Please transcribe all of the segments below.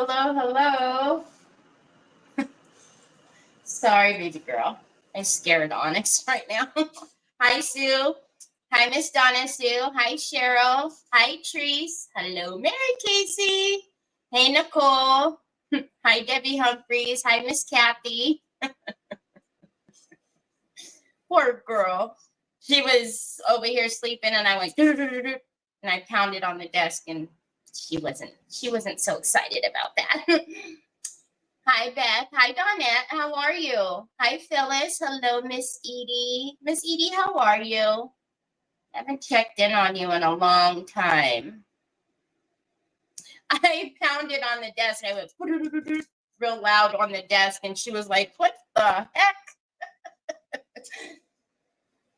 hello. Sorry, baby girl. I'm scared Onyx right now. Hi, Sue. Hi, Miss Donna Sue. Hi, Cheryl. Hi, Treese. Hello, Mary Casey. Hey, Nicole. Hi, Debbie Humphreys. Hi, Miss Kathy. Poor girl. She was over here sleeping, and I went and I pounded on the desk, and she wasn't so excited about that. Hi, Beth. Hi, Dawnette. How are you? Hi, Phyllis. Hello, Miss Edie. Miss Edie, how are you? Haven't checked in on you in a long time. I pounded on the desk, and I went real loud on the desk, and she was like, what the heck?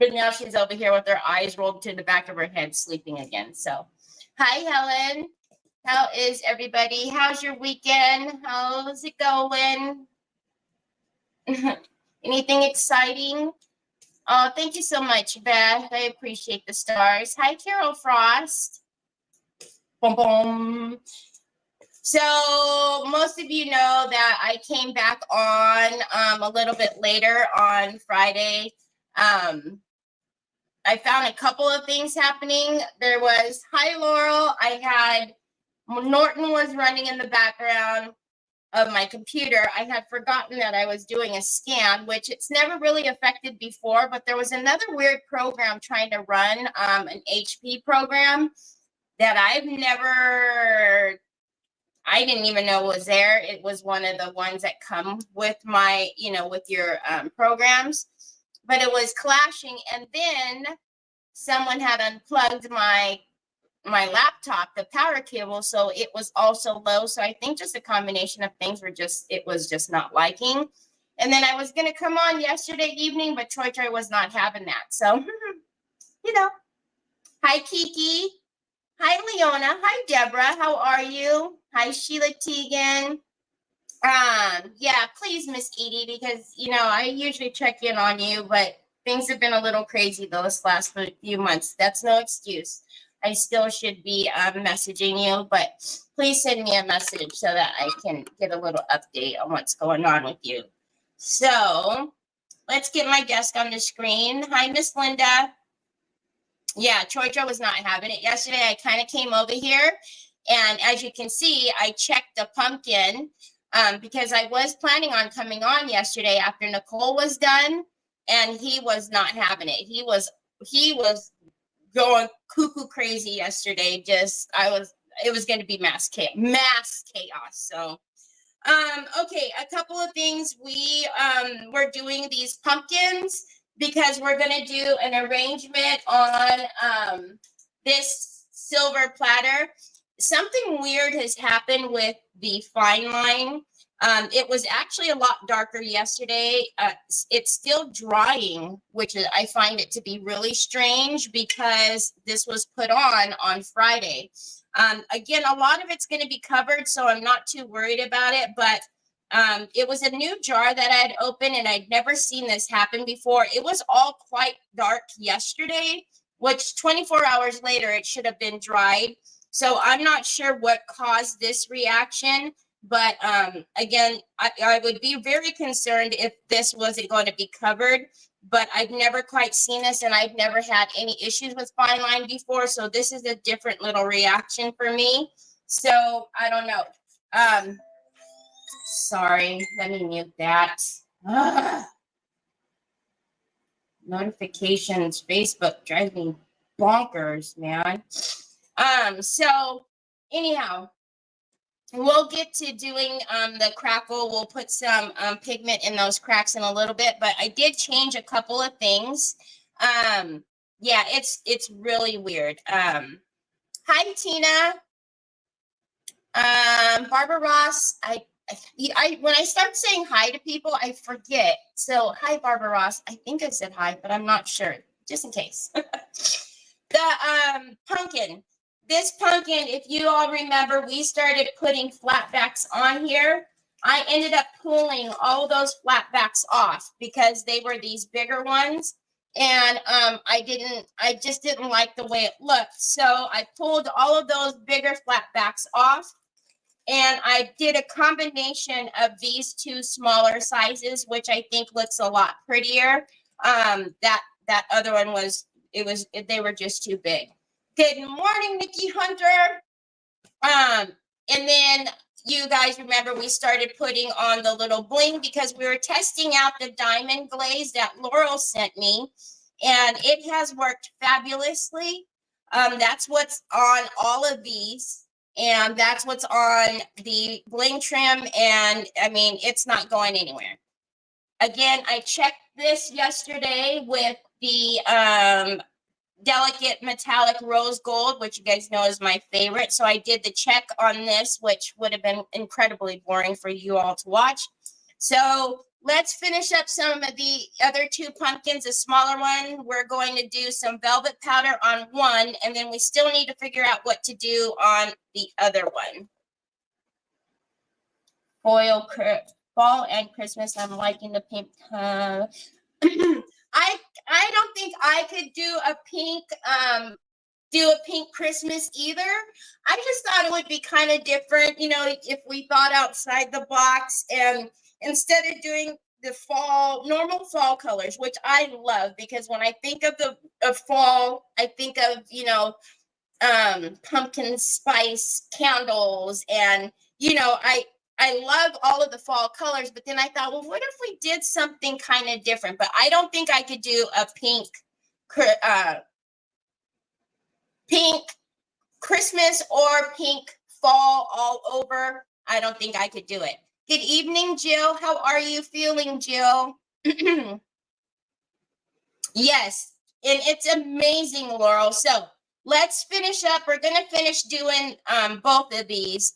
But now she's over here with her eyes rolled to the back of her head, sleeping again. So, hi, Helen. How is everybody? How's your weekend? How's it going? Anything exciting? Oh, thank you so much, Beth. I appreciate the stars. Hi, Carol Frost. Boom, boom. So most of you know that I came back on a little bit later on Friday. I found a couple of things happening. There was, hi, Laurel. I had, Norton was running in the background of my computer. I had forgotten that I was doing a scan, which it's never really affected before, but there was another weird program trying to run an HP program that I didn't even know was there. It was one of the ones that come with my, with your programs, but it was clashing. And then someone had unplugged my laptop, the power cable, so it was also low. So I think just a combination of things it was just not liking. And then I was going to come on yesterday evening, but Troy was not having that. So, hi, Kiki. Hi, Leona. Hi, Deborah. How are you? Hi, Sheila Teagan. Yeah, please, Miss Edie, because, I usually check in on you, but things have been a little crazy those last few months. That's no excuse. I still should be messaging you, but please send me a message so that I can get a little update on what's going on with you. So let's get my guest on the screen. Hi, Miss Linda. Yeah, Troy was not having it. Yesterday, I kind of came over here, and as you can see, I checked the pumpkin because I was planning on coming on yesterday after Nicole was done, and he was not having it. He was going cuckoo crazy yesterday. It was going to be mass chaos. So, okay, a couple of things. We're doing these pumpkins because we're going to do an arrangement on this silver platter. Something weird has happened with the fine line. It was actually a lot darker yesterday. It's still drying, which I find it to be really strange because this was put on Friday. Again, a lot of it's going to be covered, so I'm not too worried about it, but it was a new jar that I had opened, and I'd never seen this happen before. It was all quite dark yesterday, which 24 hours later, it should have been dried. So I'm not sure what caused this reaction. But again, I would be very concerned if this wasn't going to be covered. But I've never quite seen this, and I've never had any issues with fine line before. So this is a different little reaction for me. So I don't know. Sorry, let me mute that. Notifications, Facebook drives me bonkers, man. So anyhow. We'll get to doing the crackle. We'll put some pigment in those cracks in a little bit, but I did change a couple of things. Yeah, it's really weird. Hi, Tina. Barbara Ross. I when I start saying hi to people, I forget. So hi, Barbara Ross. I think I said hi, but I'm not sure. Just in case. The pumpkin. This pumpkin, if you all remember, we started putting flatbacks on here. I ended up pulling all those flatbacks off because they were these bigger ones. And I just didn't like the way it looked. So I pulled all of those bigger flatbacks off. And I did a combination of these two smaller sizes, which I think looks a lot prettier. That other one was, they were just too big. Good morning, Nikki Hunter. And then you guys remember we started putting on the little bling because we were testing out the diamond glaze that Laurel sent me, and it has worked fabulously. That's what's on all of these, and that's what's on the bling trim, and I mean, it's not going anywhere. Again, I checked this yesterday with the delicate metallic rose gold, which you guys know is my favorite. So I did the check on this, which would have been incredibly boring for you all to watch. So let's finish up some of the other two pumpkins. A smaller one, we're going to do some velvet powder on one, and then we still need to figure out what to do on the other one. Foil fall and Christmas. I'm liking the pink. I don't think I could do a pink Christmas either. I just thought it would be kind of different, you know, if we thought outside the box, and instead of doing the normal fall colors, which I love, because when I think of fall, I think of, you know, pumpkin spice candles, and you know, I love all of the fall colors, but then I thought, well, what if we did something kind of different? But I don't think I could do a pink Christmas or pink fall all over. I don't think I could do it. Good evening, Jill. How are you feeling, Jill? Yes, and it's amazing, Laurel. So let's finish up. We're going to finish doing both of these.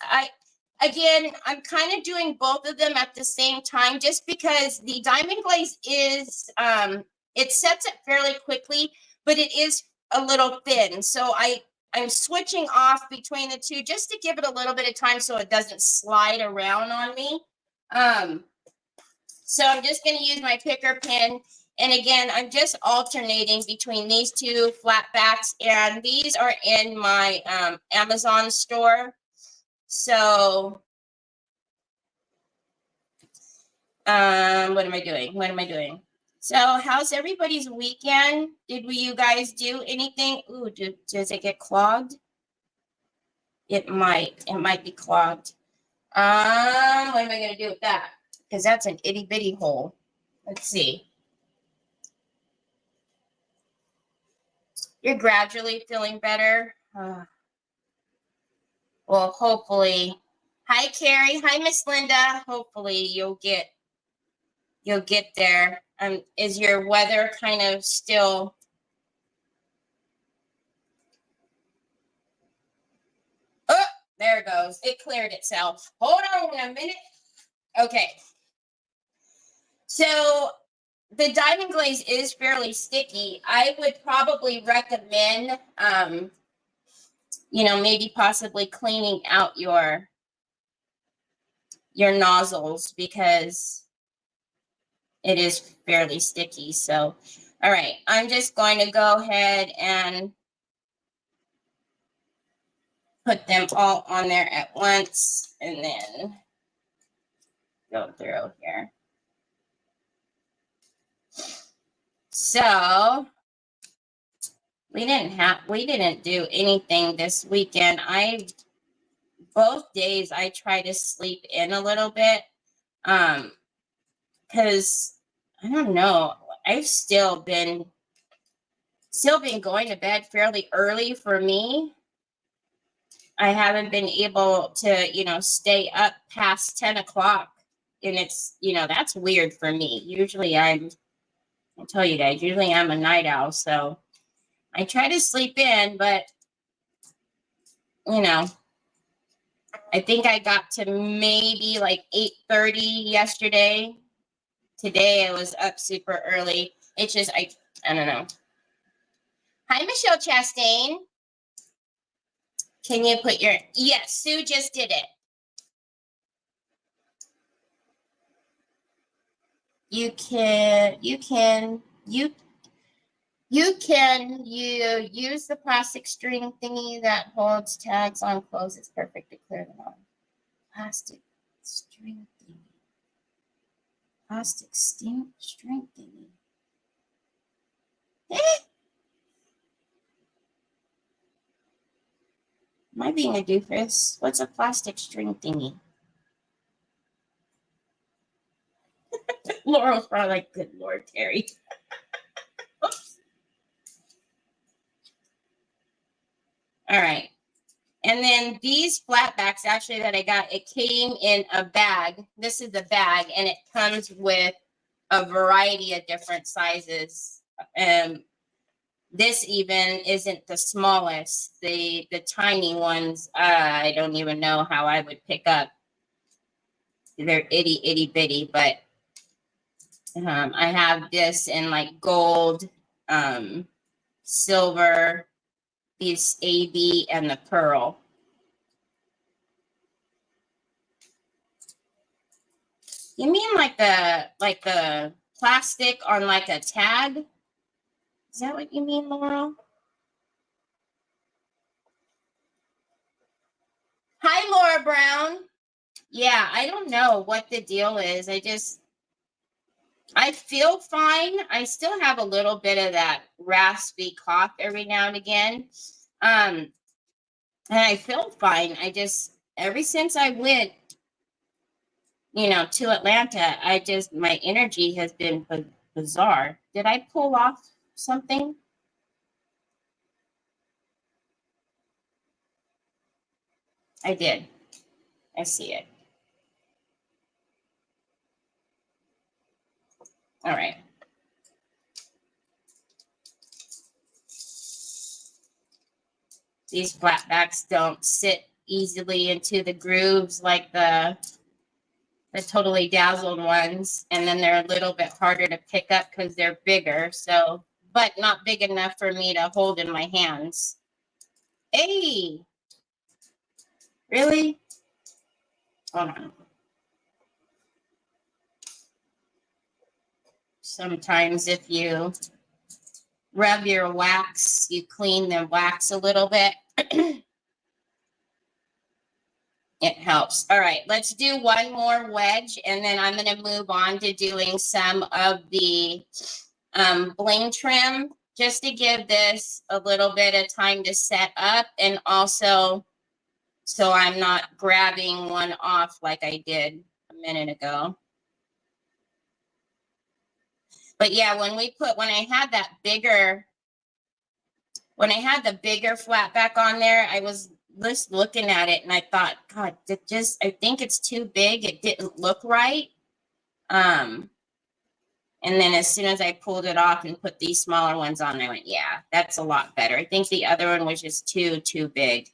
Again, I'm kind of doing both of them at the same time, just because the diamond glaze is, it sets it fairly quickly, but it is a little thin. So I'm switching off between the two just to give it a little bit of time so it doesn't slide around on me. So I'm just going to use my picker pen. And again, I'm just alternating between these two flat backs, and these are in my Amazon store. So, what am I doing? So, how's everybody's weekend? Did you guys do anything? Ooh, does it get clogged? It might be clogged. What am I going to do with that? Because that's an itty bitty hole. Let's see. You're gradually feeling better. Well, hopefully. Hi, Carrie. Hi, Miss Linda. Hopefully you'll get there. Is your weather kind of still? Oh, there it goes. It cleared itself. Hold on a minute. Okay. So the diamond glaze is fairly sticky. I would probably recommend, you know, maybe possibly cleaning out your nozzles, because it is fairly sticky. So, all right, I'm just going to go ahead and put them all on there at once, and then go through here. So we didn't do anything this weekend. Both days I try to sleep in a little bit, because I don't know, I've still been going to bed fairly early for me. I haven't been able to, you know, stay up past 10 o'clock, and it's, you know, that's weird for me. Usually I'll tell you guys, usually I'm a night owl, so I try to sleep in, but, you know, I think I got to maybe like 8:30 yesterday. Today I was up super early. It's just, I don't know. Hi, Michelle Chastain. Can you put your, yes, Sue just did it. You use the plastic string thingy that holds tags on clothes. It's perfect to clear them off. plastic string thingy. Plastic string thingy. Am I being a doofus? What's a plastic string thingy? Laurel's probably like, good Lord, Terry. All right. And then these flatbacks, actually, that I got, it came in a bag. This is the bag, and it comes with a variety of different sizes. This even isn't the smallest. The tiny ones, I don't even know how I would pick up. They're itty bitty, but I have this in like gold, silver, these AB, and the pearl. You mean like the plastic on like a tag? Is that what you mean, Laurel? Hi, Laura Brown. Yeah, I don't know what the deal is. I feel fine. I still have a little bit of that raspy cough every now and again. And I feel fine. Ever since I went, to Atlanta, my energy has been bizarre. Did I pull off something? I did. I see it. All right. These flatbacks don't sit easily into the grooves like the Totally Dazzled ones. And then they're a little bit harder to pick up because they're bigger. So, but not big enough for me to hold in my hands. Hey, really? Hold on. Sometimes if you rub your wax, you clean the wax a little bit. It helps. All right, let's do one more wedge, and then I'm going to move on to doing some of the bling trim, just to give this a little bit of time to set up, and also so I'm not grabbing one off like I did a minute ago. But yeah, when I had the bigger flatback on there, I was just looking at it and I thought, God, I think it's too big. It didn't look right. And then as soon as I pulled it off and put these smaller ones on, I went, yeah, that's a lot better. I think the other one was just too big.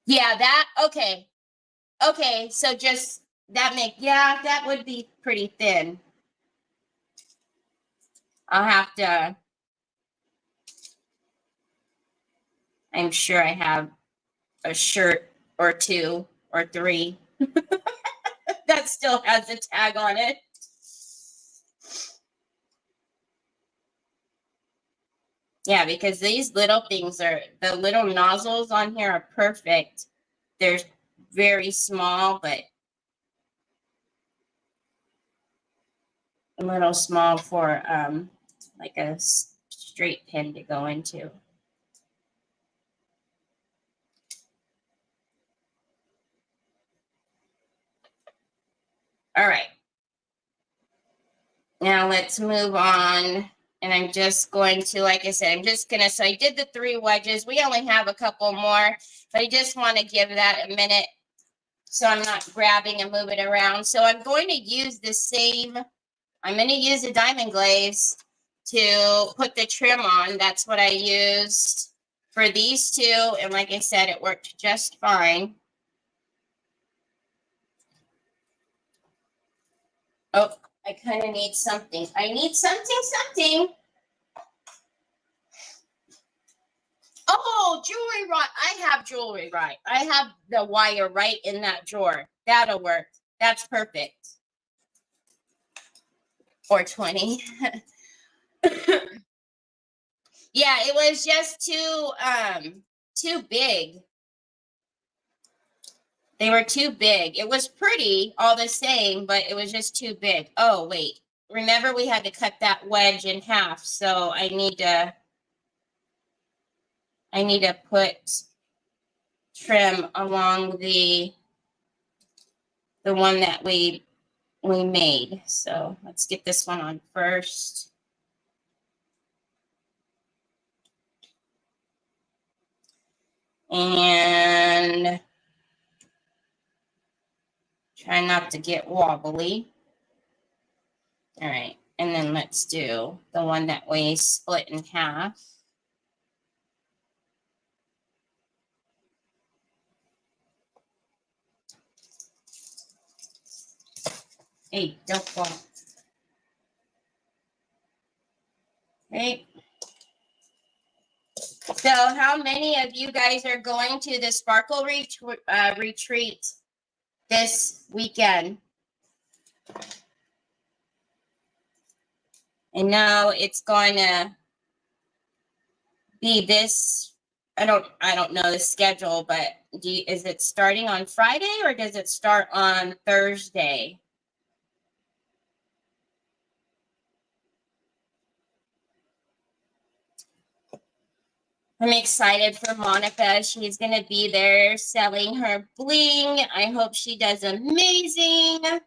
Yeah, okay. Okay, so just that would be pretty thin. I'll have to, I'm sure I have a shirt or two or three that still has a tag on it. Yeah, because these little things the little nozzles on here are perfect. They're very small, but a little small for like a straight pin to go into. All right. Now let's move on. And I'm just going to, like I said, so I did the 3 wedges. We only have a couple more, but I just want to give that a minute so I'm not grabbing and moving around. So I'm going to use I'm going to use a diamond glaze to put the trim on. That's what I used for these 2. And like I said, it worked just fine. Oh, I kind of need something. I need something. Oh, jewelry right. I have jewelry right. I have the wire right in that drawer. That'll work. That's perfect. Or 20. Yeah, it was just too too big. They were too big. It was pretty all the same, but it was just too big. Oh, wait. Remember we had to cut that wedge in half, so I need to put trim along the one that we made. So let's get this one on first. And try not to get wobbly. All right, and then let's do the one that we split in half. Hey, don't fall. Okay. So how many of you guys are going to the Sparkle retreat this weekend? And now it's going to be this. I don't know the schedule, but is it starting on Friday or does it start on Thursday? I'm excited for Monica. She's going to be there selling her bling. I hope she does amazing.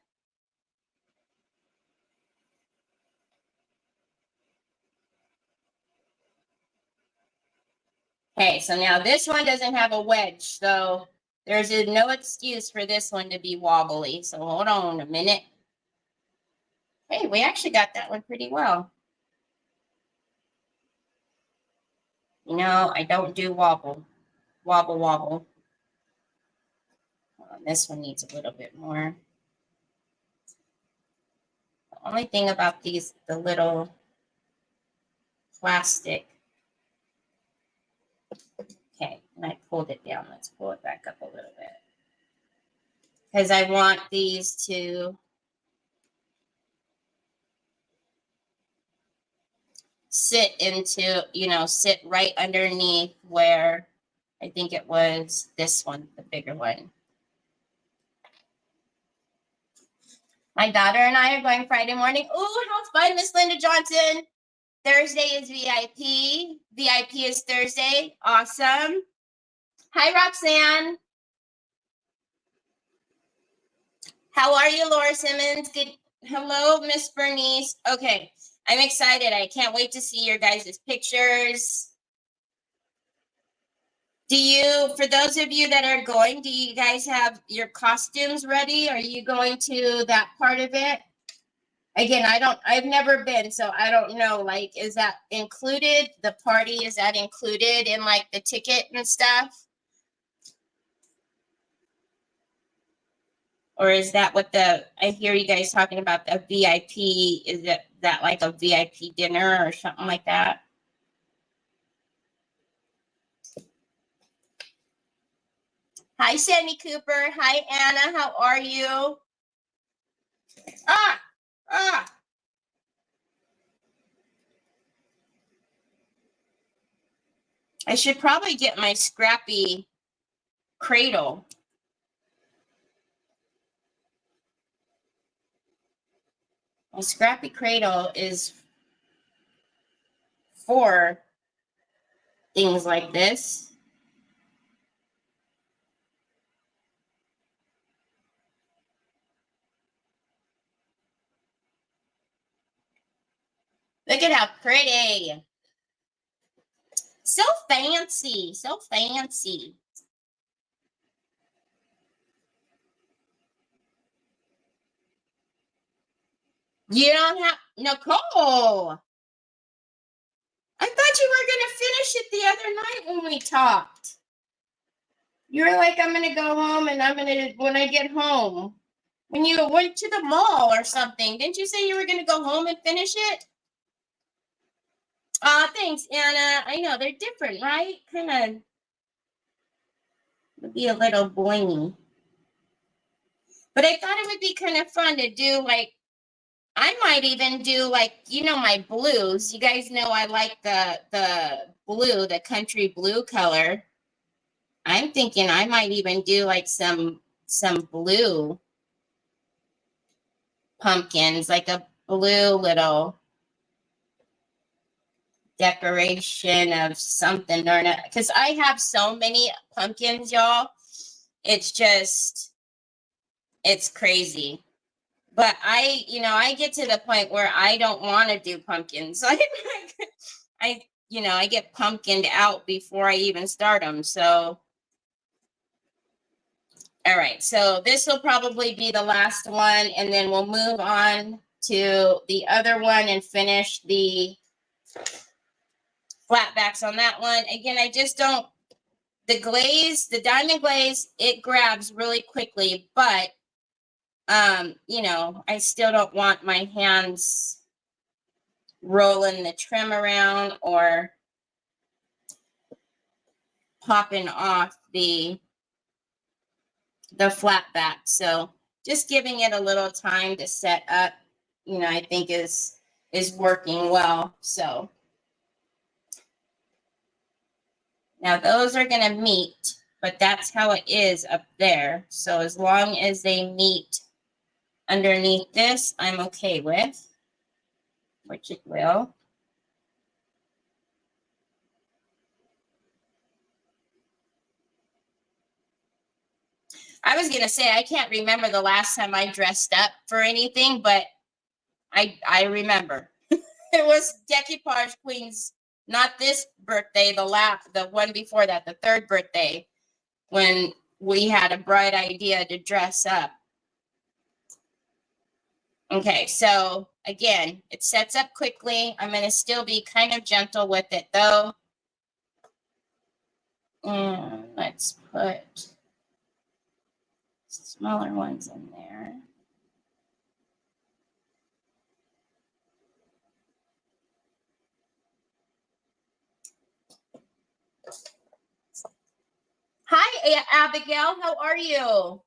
Okay, so now this one doesn't have a wedge, so there's no excuse for this one to be wobbly. So hold on a minute. Hey, we actually got that one pretty well. You know, I don't do wobble. Wobble. This one needs a little bit more. The only thing about these, the little plastic. Okay, and I pulled it down. Let's pull it back up a little bit. Because I want these to sit into, sit right underneath where I think it was this one, the bigger one. My daughter and I are going Friday morning. Ooh, how fun, Miss Linda Johnson. Thursday is VIP. VIP is Thursday. Awesome. Hi, Roxanne. How are you, Laura Simmons? Good. Hello, Miss Bernice. Okay, I'm excited. I can't wait to see your guys' pictures. For those of you that are going, do you guys have your costumes ready? Are you going to that part of it? Again, I've never been, so I don't know, like, is that included? The party, is that included in like the ticket and stuff? Or is that what I hear you guys talking about the VIP, is that like a VIP dinner or something like that? Hi, Sandy Cooper. Hi, Anna. How are you? Ah! I should probably get my scrappy cradle. My scrappy cradle is for things like this. Look at how pretty. So fancy, so fancy. You don't have, Nicole. I thought you were going to finish it the other night when we talked. You were like, I'm going to go home and when I get home. When you went to the mall or something, didn't you say you were going to go home and finish it? Thanks, Anna. I know, they're different, right? Kind of would be a little blingy. But I thought it would be kind of fun to do, like, I might even do, like, my blues. You guys know I like the blue, the country blue color. I'm thinking I might even do like some blue pumpkins, like a blue little decoration of something or not. Because I have so many pumpkins, y'all. It's just, it's crazy. But I get to the point where I don't want to do pumpkins. I get pumpkined out before I even start them. So, all right. So this will probably be the last one, and then we'll move on to the other one and finish the flatbacks on that one. Again, I just don't, the diamond glaze, it grabs really quickly, but I still don't want my hands rolling the trim around or popping off the flat back. So just giving it a little time to set up, I think is working well. So now those are going to meet, but that's how it is up there. So as long as they meet underneath this, I'm okay with, which it will. I was going to say, I can't remember the last time I dressed up for anything, but I remember. It was Decoupage Queen's, not this birthday, the one before that, the third birthday, when we had a bright idea to dress up. Okay, so again, it sets up quickly. I'm going to still be kind of gentle with it, though. And let's put smaller ones in there. Hi, Abigail. How are you?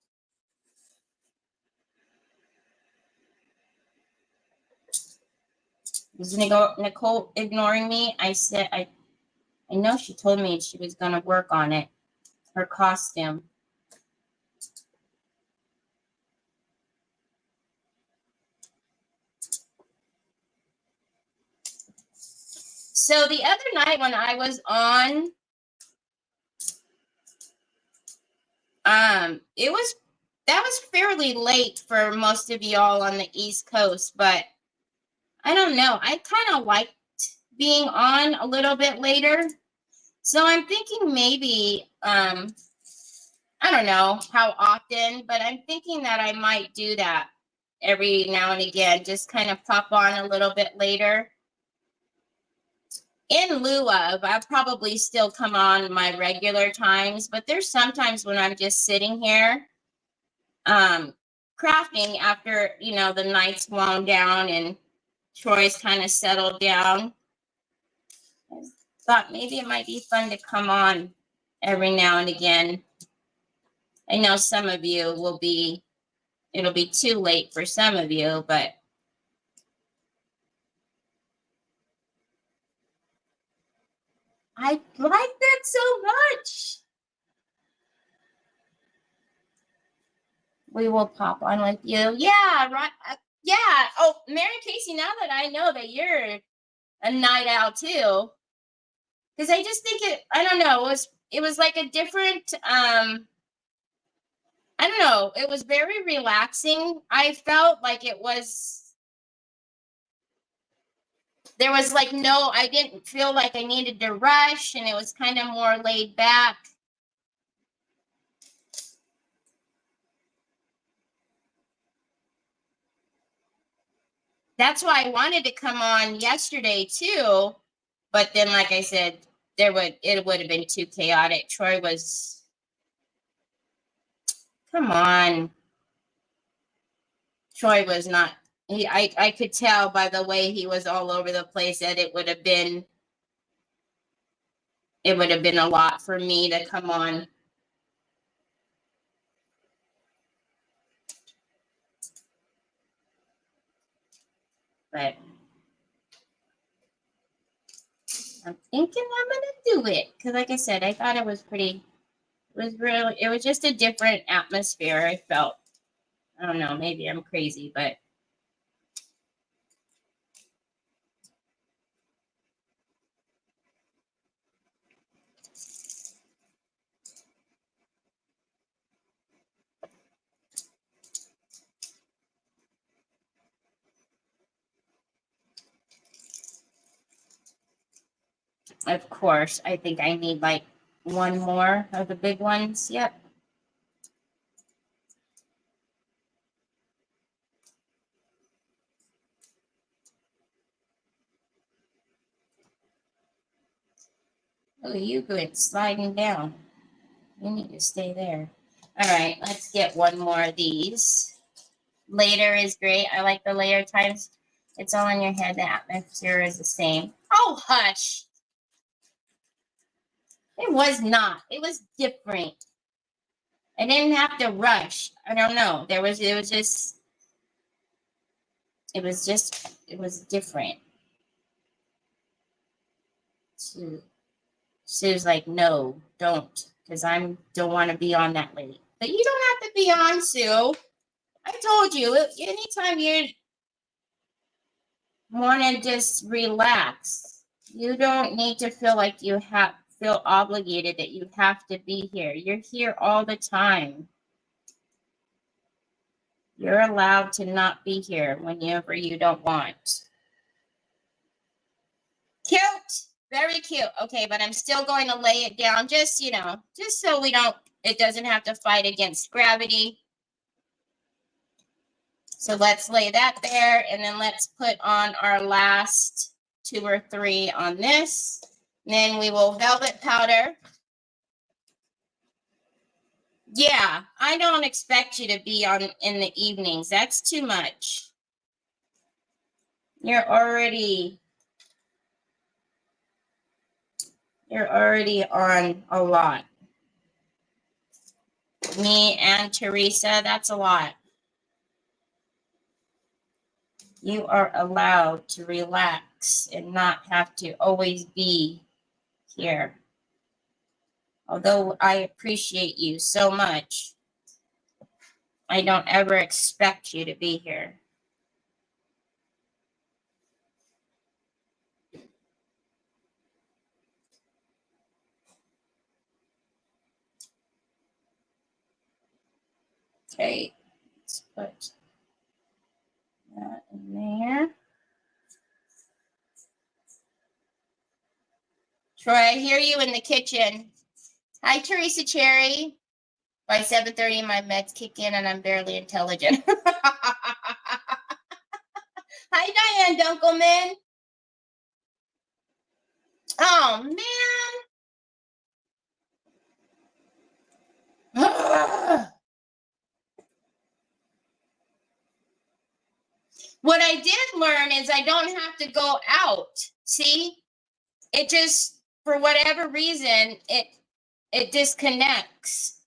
Is Nicole ignoring me? I said, I know she told me she was going to work on it, her costume. So the other night when I was on, that was fairly late for most of y'all on the East Coast, but I don't know. I kind of liked being on a little bit later. So I'm thinking maybe, I don't know how often, but I'm thinking that I might do that every now and again, just kind of pop on a little bit later. In lieu of, I'll probably still come on my regular times, but there's sometimes when I'm just sitting here crafting after, the night's wound down and Troy's kind of settled down. I thought maybe it might be fun to come on every now and again. I know some of you it'll be too late for some of you, but I like that so much. We will pop on with you. Yeah, right. Yeah. Oh, Mary Casey, now that I know that you're a night owl too, because I just think I don't know, it was like a different, I don't know, it was very relaxing. I felt like there was like I didn't feel like I needed to rush, and it was kind of more laid back. That's why I wanted to come on yesterday too, but then, like I said, it would have been too chaotic. Troy was, come on. Troy was not. I could tell by the way he was all over the place that it would have been a lot for me to come on. But I'm thinking I'm gonna do it because, like I said, I thought it was pretty It was just a different atmosphere, I felt. I don't know, maybe I'm crazy, but of course, I think I need like one more of the big ones. Yep. Oh, you good sliding down. You need to stay there. All right, let's get one more of these. Later is great. I like the layer times. It's all in your head. The atmosphere is the same. Oh, hush. It was not. It was different. I didn't have to rush. I don't know. It was different. She was like, no, don't, because I don't want to be on that late. But you don't have to be on, Sue. I told you, anytime you want to just relax, you don't need to feel like you feel obligated that you have to be here. You're here all the time. You're allowed to not be here whenever you don't want. Cute. Very cute. Okay, but I'm still going to lay it down just, just so it doesn't have to fight against gravity. So let's lay that there, and then let's put on our last 2 or 3 on this. Then we will velvet powder. Yeah, I don't expect you to be on in the evenings. That's too much. You're already on a lot. Me and Teresa, that's a lot. You are allowed to relax and not have to always be here. Although I appreciate you so much, I don't ever expect you to be here. Okay, let's put that in there. Troy, I hear you in the kitchen. Hi, Teresa Cherry. By 7:30, my meds kick in and I'm barely intelligent. Hi, Diane Dunkelman. Oh, man. What I did learn is I don't have to go out. See? It just, for whatever reason, it disconnects.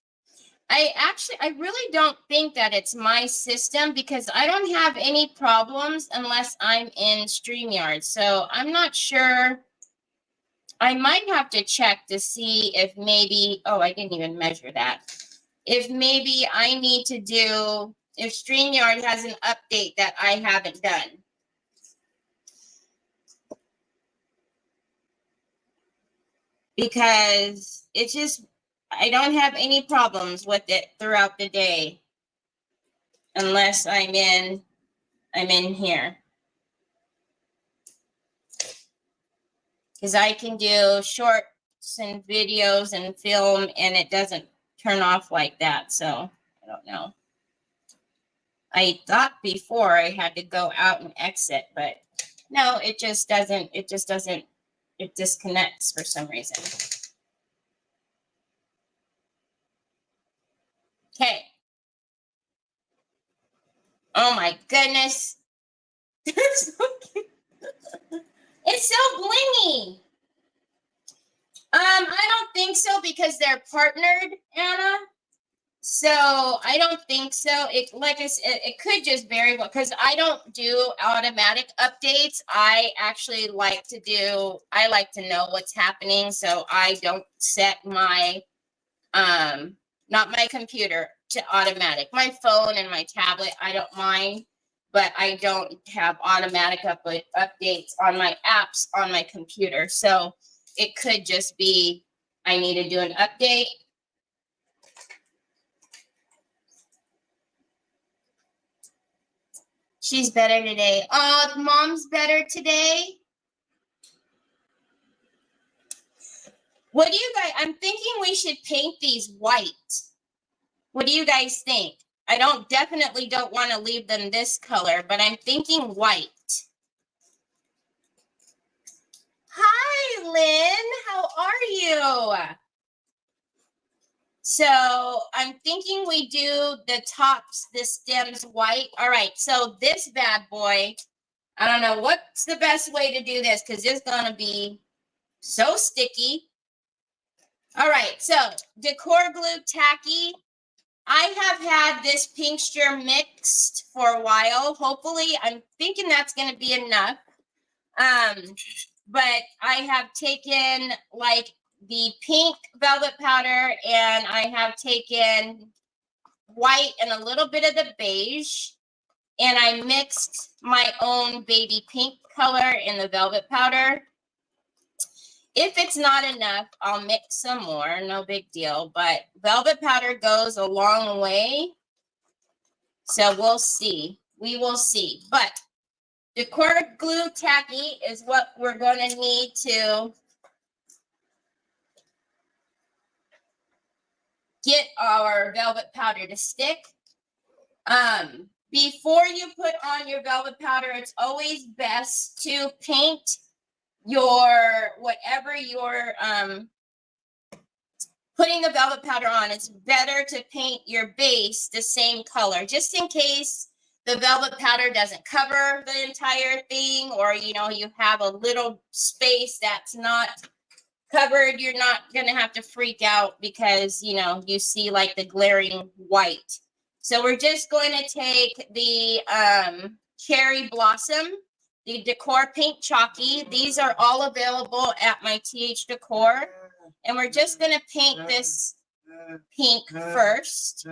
I really don't think that it's my system because I don't have any problems unless I'm in StreamYard. So I'm not sure. I might have to check to see if maybe, oh, I didn't even measure that. If maybe I need to do, if StreamYard has an update that I haven't done. Because it's just, I don't have any problems with it throughout the day. Unless I'm in here. Because I can do shorts and videos and film and it doesn't turn off like that. So I don't know. I thought before I had to go out and exit, but no, it just doesn't, it disconnects for some reason. Okay. Oh my goodness. It's so blingy. I don't think so because they're partnered, Anna. So I don't think so. It, like I said, it could just vary because I don't do automatic updates. I actually like to know what's happening. So I don't set my Not my computer, to automatic. My phone and my tablet, I don't mind, but I don't have automatic updates on my apps on my computer. So it could just be I need to do an update. She's better today. Oh, mom's better today. What do you guys, I'm thinking we should paint these white. What do you guys think? I definitely don't want to leave them this color, but I'm thinking white. Hi, Lynn. How are you? So I'm thinking we do the tops, the stems white. All right, so this bad boy, I don't know what's the best way to do this because it's going to be so sticky. All right, so decor glue tacky. I have had this pinkster mixed for a while. Hopefully, I'm thinking that's going to be enough. But I have taken like the pink velvet powder and I have taken white and a little bit of the beige. And I mixed my own baby pink color in the velvet powder. If it's not enough, I'll mix some more, no big deal. But velvet powder goes a long way. So we'll see. We will see. But decor glue tacky is what we're going to need to get our velvet powder to stick. Before you put on your velvet powder, it's always best to paint your whatever you're putting the velvet powder on. It's better to paint your base the same color, just in case the velvet powder doesn't cover the entire thing, or you have a little space that's not covered. You're not gonna have to freak out because you see like the glaring white. So we're just going to take the cherry blossom, the decor paint chalky. These are all available at my TH Decor. And we're just going to paint this pink first.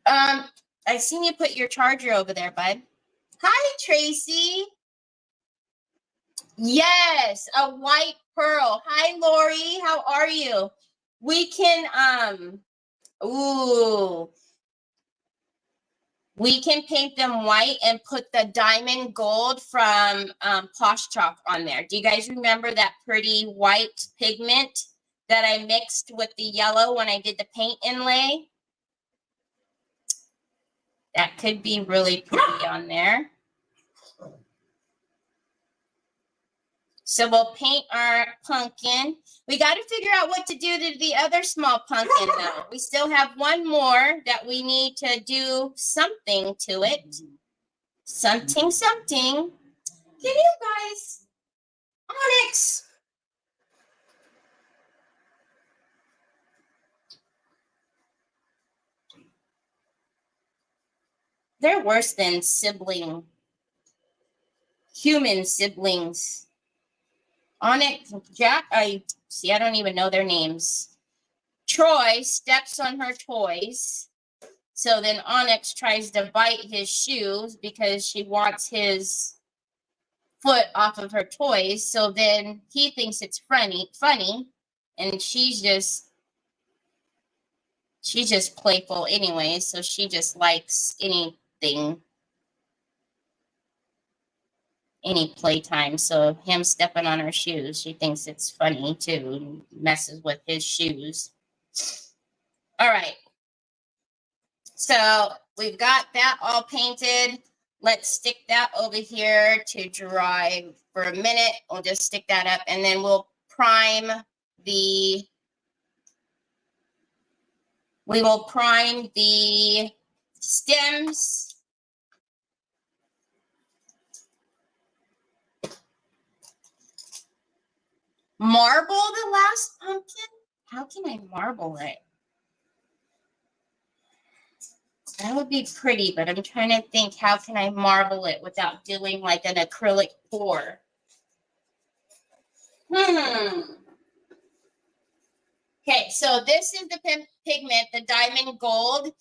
I seen you put your charger over there, bud. Hi, Tracy. Yes, a white pearl. Hi, Lori. How are you? We can, we can paint them white and put the diamond gold from Posh Chalk on there. Do you guys remember that pretty white pigment that I mixed with the yellow when I did the paint inlay? That could be really pretty on there. So we'll paint our pumpkin. We got to figure out what to do to the other small pumpkin, though. We still have one more that we need to do something to it. Something. Can you guys, Onyx? They're worse than human siblings. Onyx, Jack, I don't even know their names. Troy steps on her toys. So then Onyx tries to bite his shoes because she wants his foot off of her toys. So then he thinks it's funny, and she's just playful anyway. So she just likes anything. Any playtime. So him stepping on her shoes, she thinks it's funny too, messes with his shoes. All right. So we've got that all painted. Let's stick that over here to dry for a minute. We'll just stick that up and then we'll prime the stems. Marble the last pumpkin? How can I marble it? That would be pretty, but I'm trying to think, how can I marble it without doing like an acrylic pour? Okay, so this is the pigment, the diamond gold.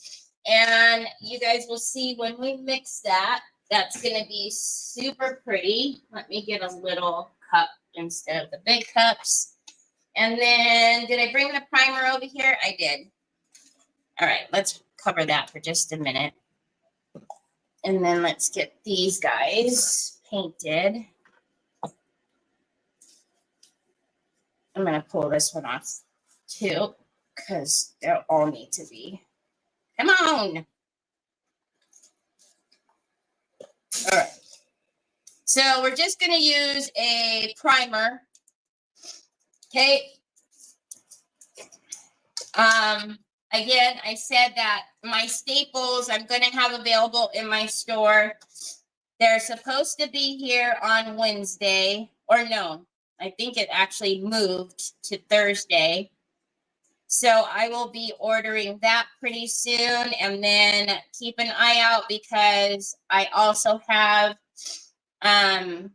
And you guys will see when we mix that, that's going to be super pretty. Let me get a little cup instead of the big cups. And then, did I bring the primer over here? I did. All right, let's cover that for just a minute. And then let's get these guys painted. I'm going to pull this one off too, because they'll all need to be. Come on. All right. So we're just going to use a primer. Okay. Again, I said that my staples I'm going to have available in my store. They're supposed to be here on Wednesday, or no, I think it actually moved to Thursday. So I will be ordering that pretty soon, and then keep an eye out because I also have, I'm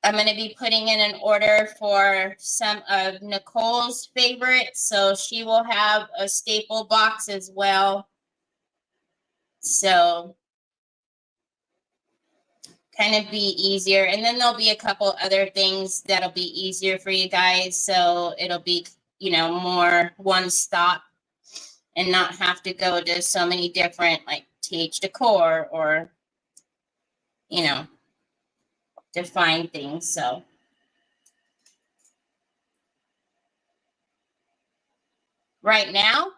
going to be putting in an order for some of Nicole's favorites. So she will have a staple box as well. So kind of be easier. And then there'll be a couple other things that'll be easier for you guys. So it'll be, you know, more one stop and not have to go to so many different like TH Decor or, you know, to find things. So right now,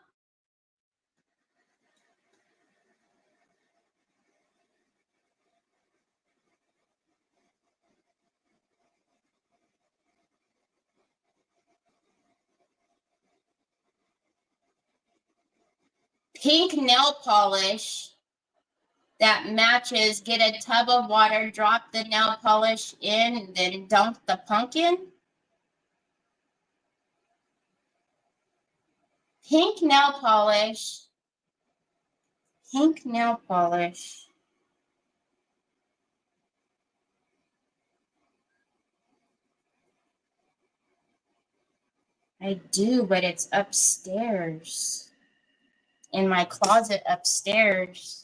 pink nail polish that matches, get a tub of water, drop the nail polish in, then dump the pumpkin. Pink nail polish. Pink nail polish. I do, but it's upstairs. In my closet upstairs.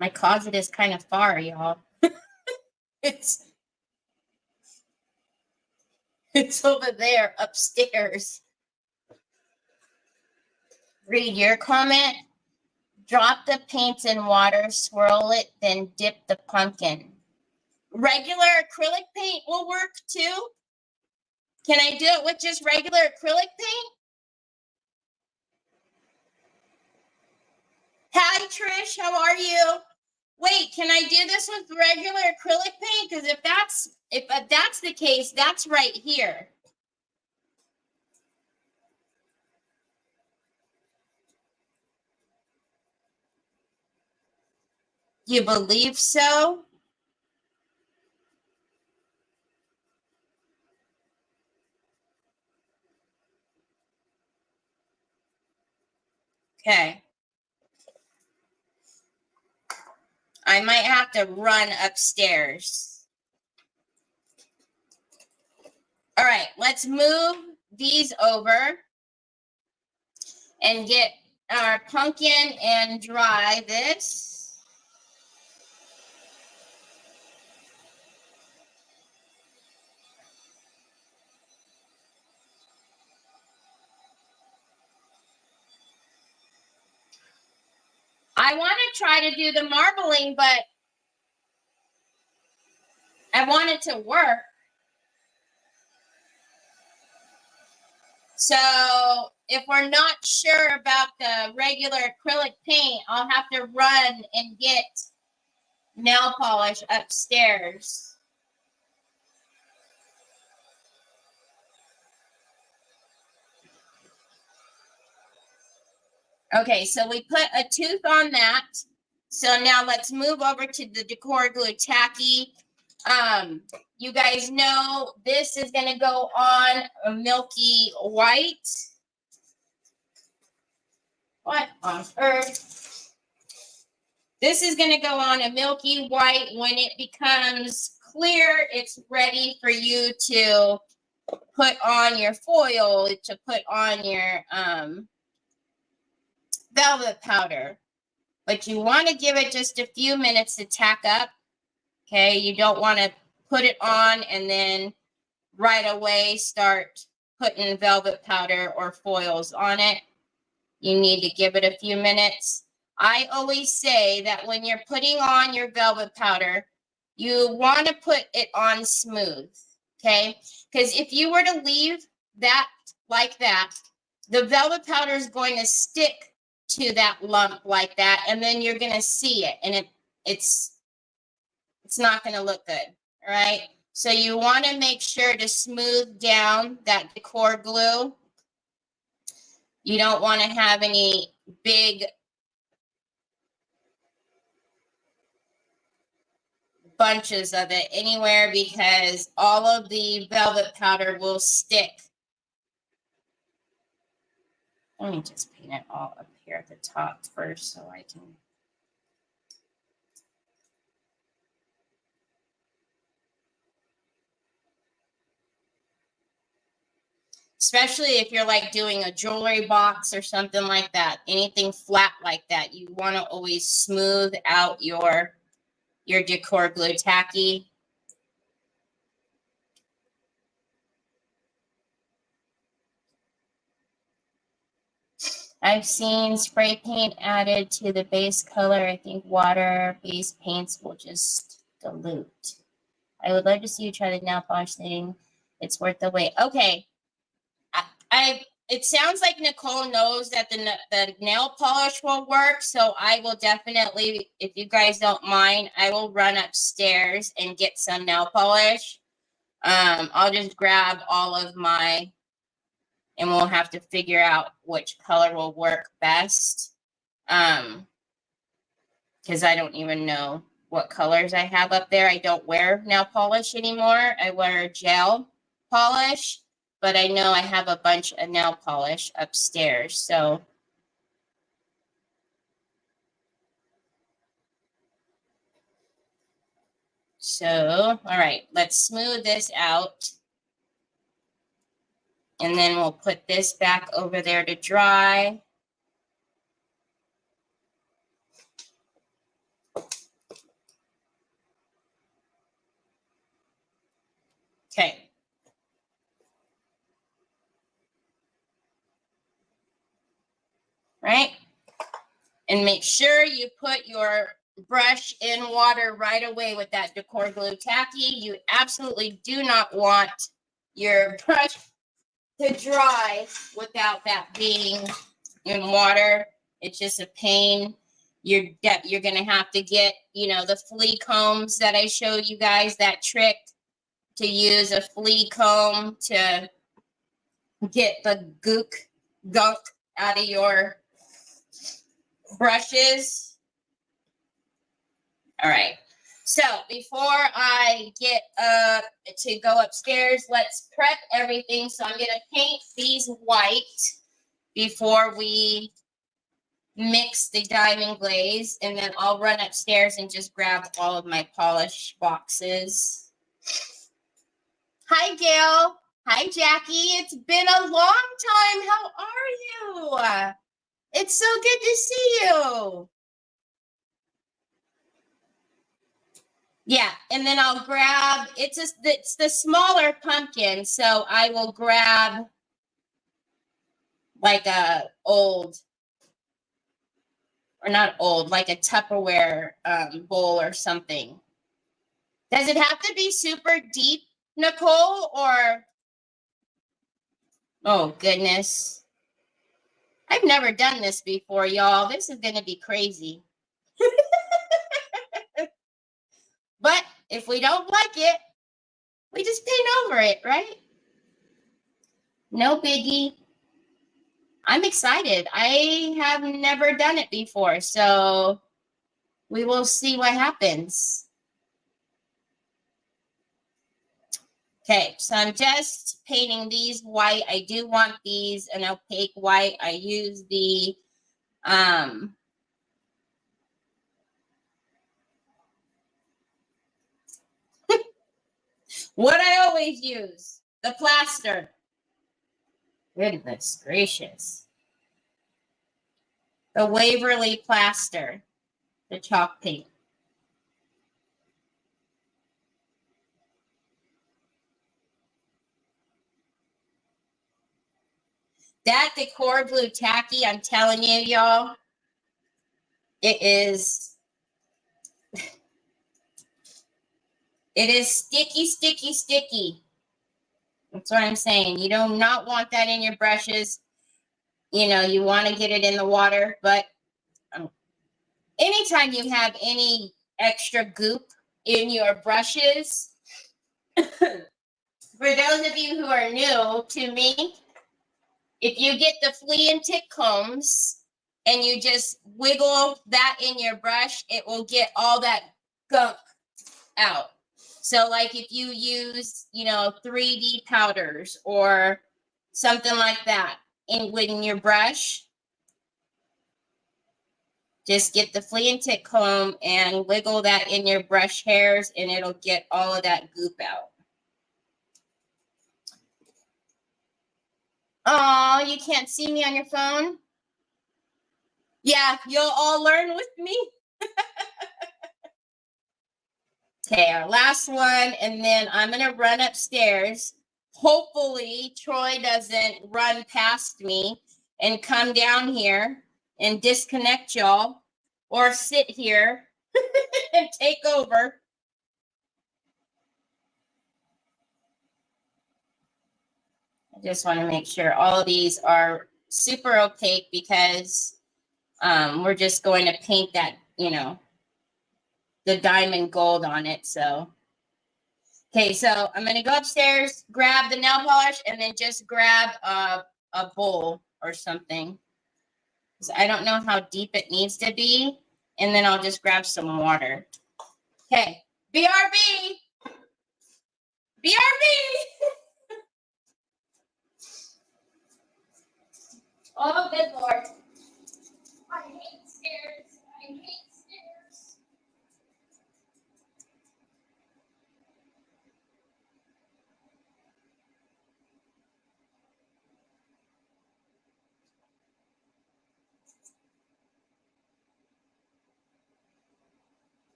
My closet is kind of far, y'all. It's over there upstairs. Read your comment. Drop the paints in water, swirl it, then dip the pumpkin. Regular acrylic paint will work too. Can I do it with just regular acrylic paint? Hi, Trish. How are you? Wait, can I do this with regular acrylic paint? Because if that's the case, that's right here. You believe so? Okay. I might have to run upstairs. All right, let's move these over and get our pumpkin and dry this. I want to try to do the marbling, but I want it to work. So if we're not sure about the regular acrylic paint, I'll have to run and get nail polish upstairs. Okay, so we put a tooth on that. So now let's move over to the decor glue tacky. You guys know this is going to go on a milky white. What on earth? This is going to go on a milky white. When it becomes clear, it's ready for you to put on your foil, to put on your velvet powder. But you want to give it just a few minutes to tack up. Okay, you don't want to put it on and then right away start putting velvet powder or foils on it. You need to give it a few minutes. I always say that when you're putting on your velvet powder, you want to put it on smooth, okay? Because if you were to leave that like that, the velvet powder is going to stick to that lump like that, and then you're going to see it, and it's not going to look good, all right? So you want to make sure to smooth down that decor glue. You don't want to have any big bunches of it anywhere because all of the velvet powder will stick. Let me just paint it all up here at the top first so I can. Especially if you're like doing a jewelry box or something like that, anything flat like that, you want to always smooth out your decor glue tacky. I've seen spray paint added to the base color. I think water-based paints will just dilute. I would love to see you try the nail polish thing. It's worth the wait. Okay. It sounds like Nicole knows that the nail polish will work, so I will definitely, if you guys don't mind, I will run upstairs and get some nail polish. I'll just grab all of my, and we'll have to figure out which color will work best. Because I don't even know what colors I have up there. I don't wear nail polish anymore. I wear gel polish. But I know I have a bunch of nail polish upstairs, so. So, all right, let's smooth this out. And then we'll put this back over there to dry. Okay. Right? And make sure you put your brush in water right away with that decor glue tacky. You absolutely do not want your brush to dry without that being in water. It's just a pain. You're going to have to get, you know, the flea combs that I showed you guys, that trick to use a flea comb to get the gunk out of your brushes. All right. So before I get to go upstairs, let's prep everything. So I'm going to paint these white before we mix the diamond glaze, and then I'll run upstairs and just grab all of my polish boxes. Hi, Gail. Hi, Jackie. It's been a long time. How are you? It's so good to see you. Yeah, and then I'll grab, it's the smaller pumpkin, so I will grab like a old, or not old, like a Tupperware bowl or something. Does it have to be super deep, Nicole, or? Oh, goodness. I've never done this before, y'all. This is going to be crazy. But if we don't like it, we just paint over it, right? No biggie. I'm excited. I have never done it before, so we will see what happens. Okay, so I'm just painting these white. I do want these an opaque white. I use the what I always use, the plaster. Goodness gracious. The Waverly plaster, the chalk paint. That decor glue tacky, I'm telling you, y'all, it is sticky, sticky, sticky. That's what I'm saying. You do not want that in your brushes. You know, you want to get it in the water, but anytime you have any extra goop in your brushes, for those of you who are new to me, if you get the flea and tick combs and you just wiggle that in your brush, it will get all that gunk out. So like if you use, you know, 3D powders or something like that in your brush, just get the flea and tick comb and wiggle that in your brush hairs and it'll get all of that goop out. Oh, you can't see me on your phone? Yeah, you'll all learn with me. Okay, our last one, and then I'm going to run upstairs. Hopefully, Troy doesn't run past me and come down here and disconnect y'all or sit here and take over. I just want to make sure all of these are super opaque because we're just going to paint that, you know, the diamond gold on it. So, okay, so I'm going to go upstairs, grab the nail polish, and then just grab a bowl or something. So I don't know how deep it needs to be. And then I'll just grab some water. Okay, BRB. BRB. Oh, good Lord. I hate stairs. I hate stairs.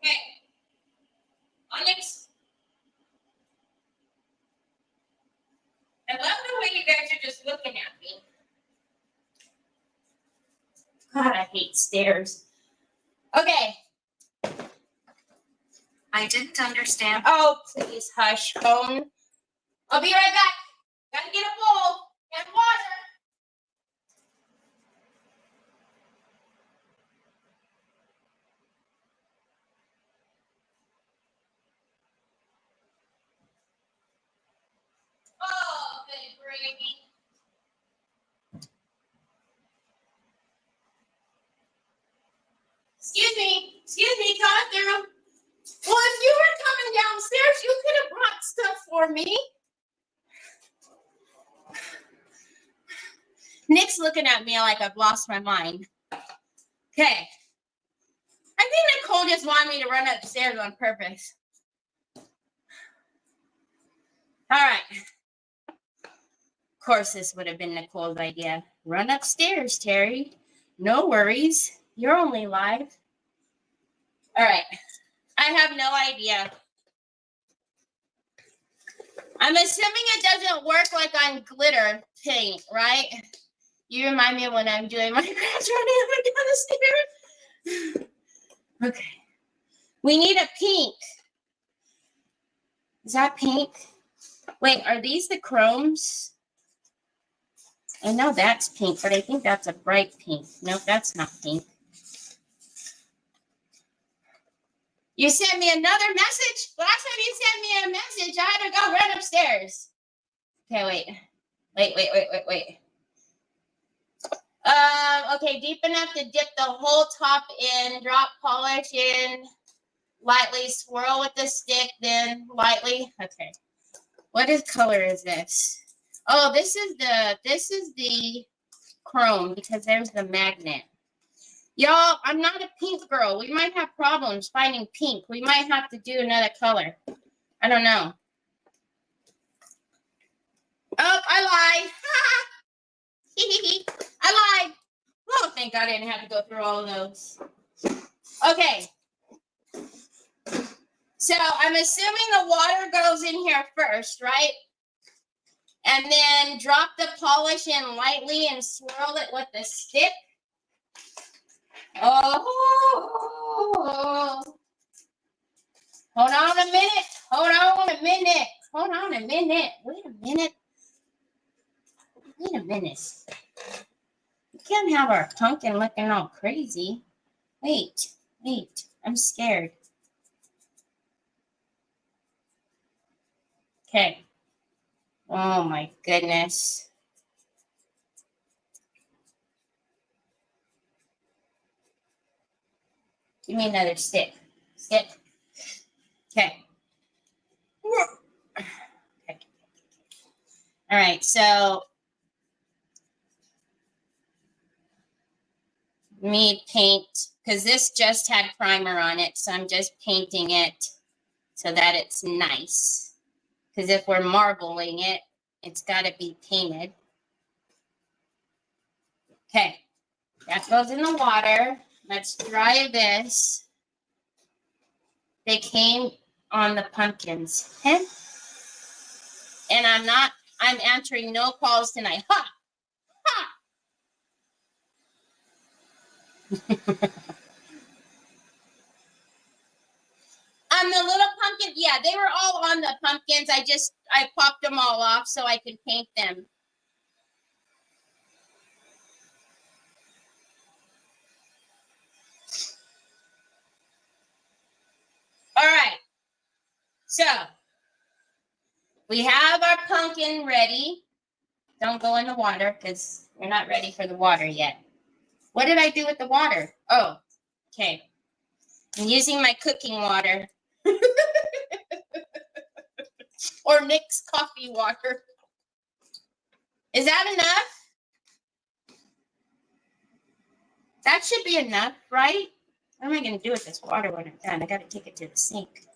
Okay. Onyx. I love the way you guys are just looking at me. God, I hate stairs. Okay. I didn't understand. Oh, please hush, phone. I'll be right back. Gotta get a bowl and water. Oh, good gravy. Excuse me, coming through. Well, if you were coming downstairs, you could have brought stuff for me. Nick's looking at me like I've lost my mind. Okay. I think Nicole just wanted me to run upstairs on purpose. All right. Of course, this would have been Nicole's idea. Run upstairs, Terry. No worries. You're only live. All right. I have no idea I'm assuming it doesn't work like on glitter paint, right? You remind me of when I'm doing my grass running up and down the stairs. Okay. We need a pink. Is that pink? Wait, are these the chromes? I know that's pink, but I think that's a bright pink. Nope, that's not pink. You sent me another message? Last time you sent me a message, I had to go run upstairs. Okay, wait. Okay, deep enough to dip the whole top in, drop polish in, lightly swirl with the stick, then lightly. Okay. What color is this? Oh, this is the chrome because there's the magnet. Y'all, I'm not a pink girl. We might have problems finding pink. We might have to do another color. I don't know. Oh, I lied. I lied. Oh, thank God I didn't have to go through all of those. Okay. So I'm assuming the water goes in here first, right? And then drop the polish in lightly and swirl it with the stick. Oh. Hold on a minute. Hold on a minute. Hold on a minute. Wait a minute. Wait a minute. We can't have our pumpkin looking all crazy. Wait. I'm scared. Okay. Oh my goodness. Give me another stick. Stick. Okay. Okay. All right, so me paint, because this just had primer on it, so I'm just painting it so that it's nice. Because if we're marbling it, it's got to be painted. Okay, that goes in the water. Let's dry this. They came on the pumpkins. Okay? And I'm answering no calls tonight. Ha! Ha! On the little pumpkin, yeah, they were all on the pumpkins. I popped them all off so I could paint them. All right. So we have our pumpkin ready. Don't go in the water because we're not ready for the water yet. What did I do with the water? Oh, okay. I'm using my cooking water. Or Nick's coffee water. Is that enough? That should be enough, right? What am I going to do with this water when I'm done? I got to take it to the sink.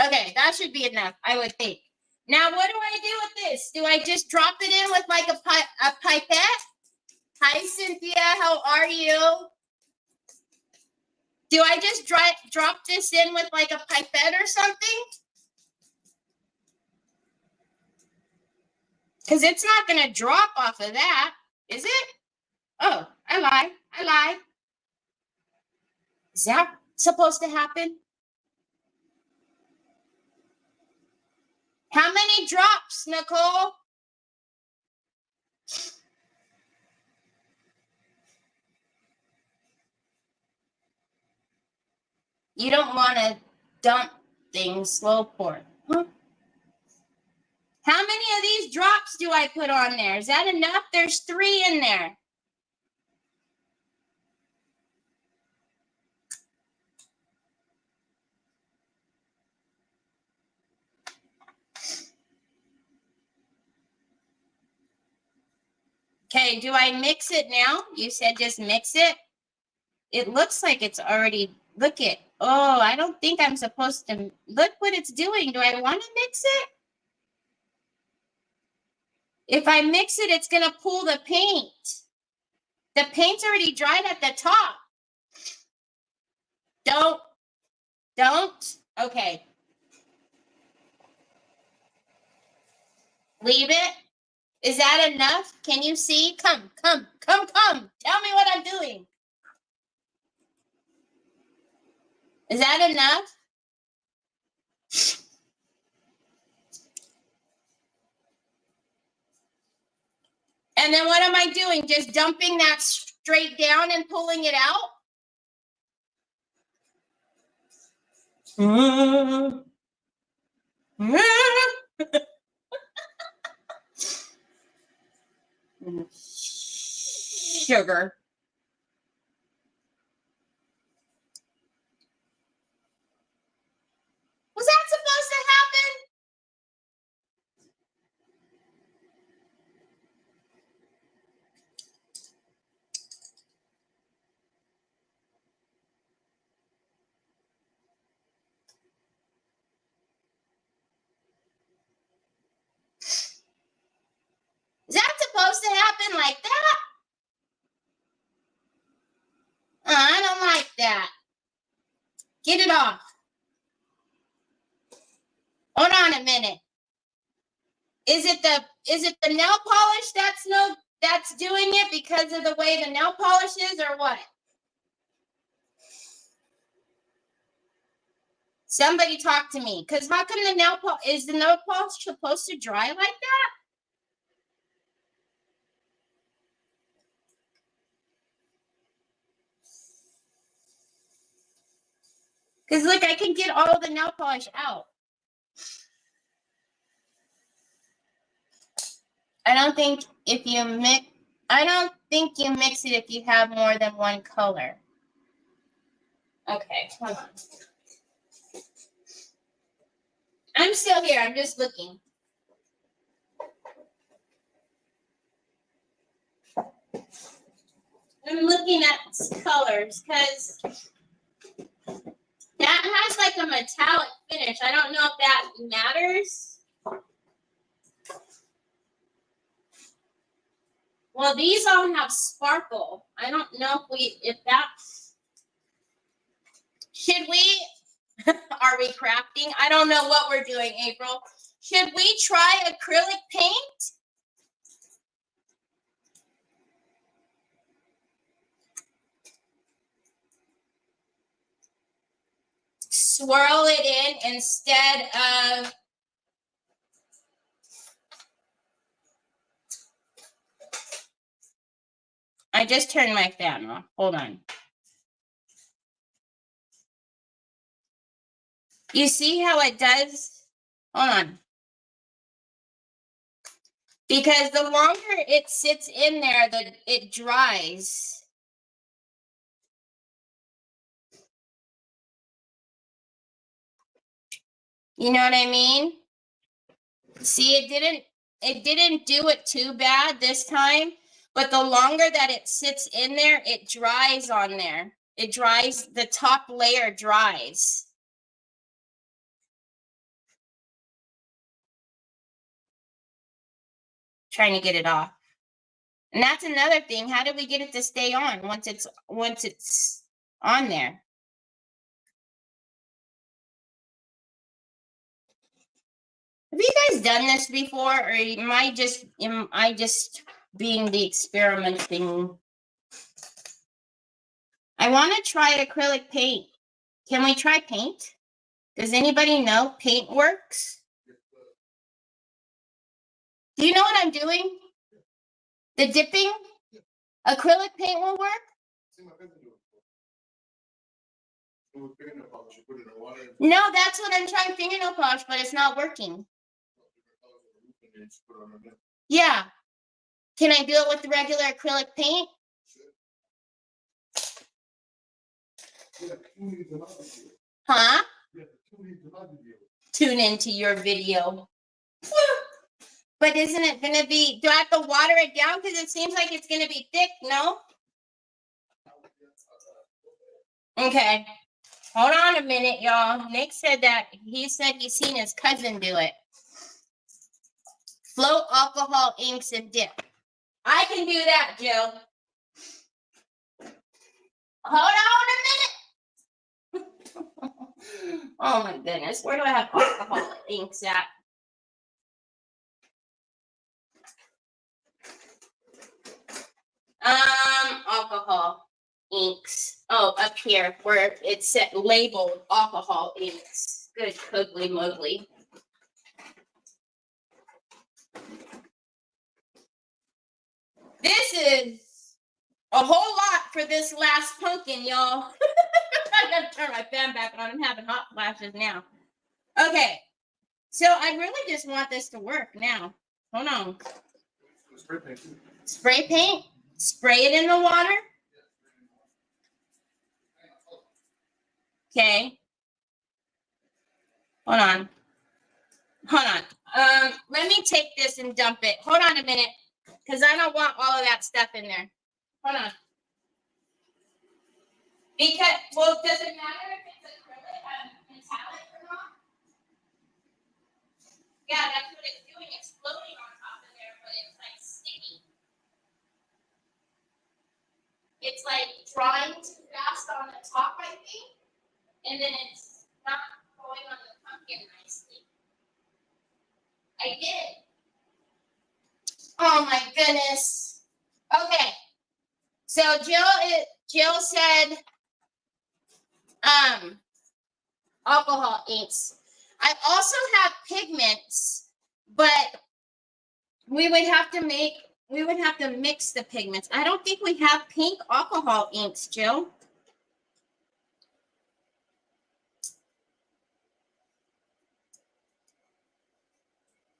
Okay, that should be enough, I would think. Now, what do I do with this? Do I just drop it in with like a pipette? Hi, Cynthia. How are you? Do I just drop this in with like a pipette or something? Because it's not going to drop off of that, is it? Oh, I lied. Is that supposed to happen? How many drops, Nicole? You don't want to dump things slow pour. Huh? How many of these drops do I put on there? Is that enough? There's 3 in there. Okay, do I mix it now? You said just mix it. It looks like it's already, look it. Oh, I don't think I'm supposed to, look what it's doing. Do I want to mix it? If I mix it, it's going to pull the paint. The paint's already dried at the top. Don't. Okay. Leave it? Is that enough? Can you see? Come. Tell me what I'm doing. Is that enough? And then what am I doing? Just dumping that straight down and pulling it out? Sugar. Was that supposed to happen? Is that supposed to happen like that? I don't like that. Get it off. Hold on a minute. Is it the nail polish that's doing it because of the way the nail polish is, or what? Somebody talk to me. Because how come the nail polish supposed to dry like that? Because look, I can get all the nail polish out. I don't think you mix it if you have more than one color. Okay, hold on. I'm still here. I'm just looking. I'm looking at colors because that has like a metallic finish. I don't know if that matters. Well, these all have sparkle. I don't know if that's... Should we... Are we crafting? I don't know what we're doing, April. Should we try acrylic paint? Swirl it in instead of... I just turned my fan off. Hold on. You see how it does? Hold on. Because the longer it sits in there, it dries. You know what I mean? See, it didn't do it too bad this time, but the longer that it sits in there, it dries on there. It dries, the top layer dries. Trying to get it off. And that's another thing. How do we get it to stay on once it's on there? Have you guys done this before, or am I just being the experimenting? I want to try acrylic paint. Can we try paint? Does anybody know paint works? Do you know what I'm doing? The dipping? Acrylic paint will work? No, that's what I'm trying, fingernail polish, but it's not working. Yeah. Can I do it with the regular acrylic paint? Huh? Tune into your video. But isn't it going to be, do I have to water it down? Because it seems like it's going to be thick, no? Okay. Hold on a minute, y'all. Nick said that he's seen his cousin do it. Float alcohol inks and dip. I can do that, Jill. Hold on a minute. Oh my goodness. Where do I have alcohol inks at? Alcohol inks. Oh, up here where it's set labeled alcohol inks. Good cuddly muggly. This is a whole lot for this last pumpkin, y'all. I gotta turn my fan back on. I'm having hot flashes now. Okay, so I really just want this to work now. Hold on. Spray paint. Spray paint. Spray it in the water. Okay. Hold on. Hold on. Let me take this and dump it. Hold on a minute, because I don't want all of that stuff in there. Hold on. Because, well, does it matter if it's acrylic, metallic or not? Yeah, that's what it's doing. It's floating on top of there, but it's like sticky. It's like drying too fast on the top, I think, and then it's not going on the pumpkin nicely. I did. Oh my goodness. Okay. So Jill said alcohol inks. I also have pigments, but we would have to mix the pigments. I don't think we have pink alcohol inks, Jill.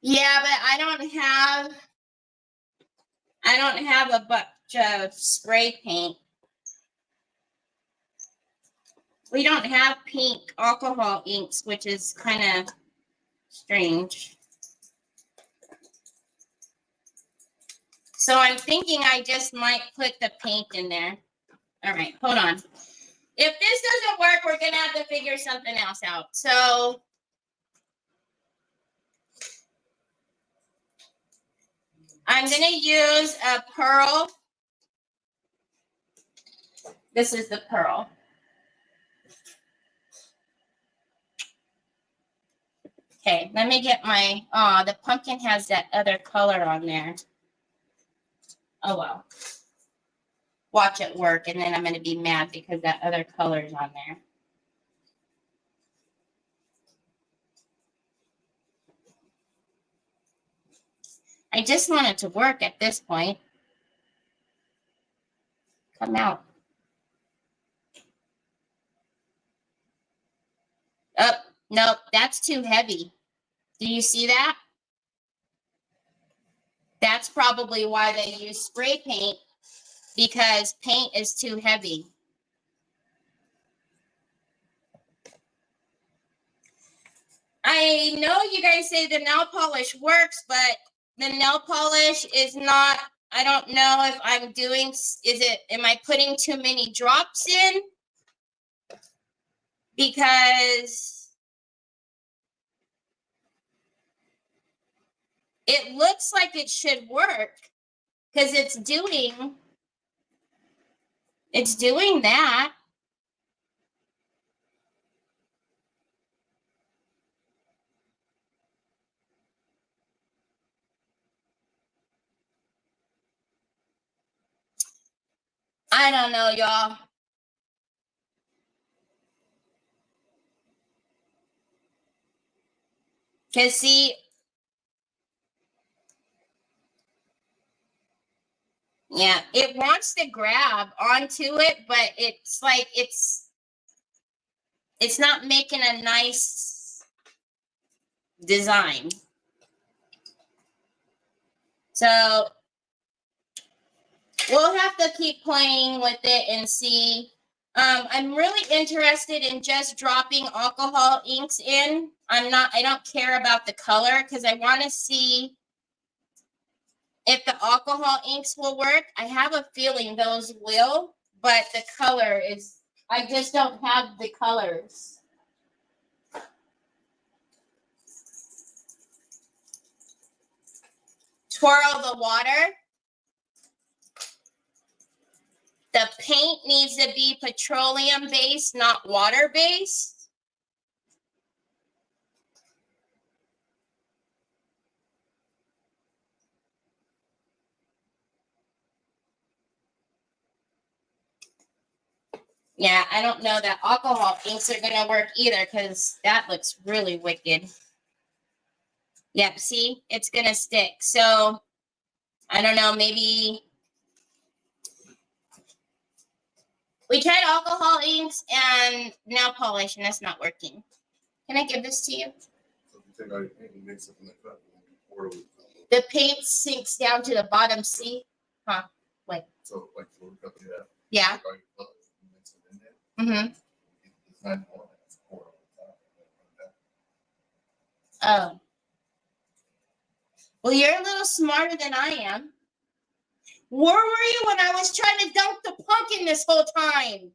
Yeah, but I don't have a bunch of spray paint. We don't have pink alcohol inks, which is kind of strange. So I'm thinking I just might put the paint in there. All right, hold on. If this doesn't work, we're going to have to figure something else out. So I'm going to use a pearl. This is the pearl. Okay, let me get my, the pumpkin has that other color on there. Oh, well. Watch it work, and then I'm going to be mad because that other color is on there. I just want it to work at this point. Come out. Oh, nope, that's too heavy. Do you see that? That's probably why they use spray paint, because paint is too heavy. I know you guys say the nail polish works, but the nail polish is not, I don't know if I'm doing, am I putting too many drops in? Because it looks like it should work, because it's doing that. I don't know, y'all. Because see, yeah, it wants to grab onto it, but it's like it's not making a nice design. So we'll have to keep playing with it and see. I'm really interested in just dropping alcohol inks in. I don't care about the color, because I want to see if the alcohol inks will work. I have a feeling those will, but the color is, I just don't have the colors. Twirl the water. The paint needs to be petroleum based, not water based. Yeah, I don't know that alcohol inks are gonna work either because that looks really wicked. Yep, see, it's gonna stick. So I don't know, maybe we tried alcohol inks and nail polish, and that's not working. Can I give this to you? So if you take out your paint and mix it in the cup, and then you pour it over the top. The paint sinks down to the bottom. See? Huh? Wait. So like the little cup you have. Yeah. Take all your colors and mix it in there. Mm-hmm. It's not more than it's pour it over the top. Oh. Well, you're a little smarter than I am. Where were you when I was trying to dunk the pumpkin this whole time?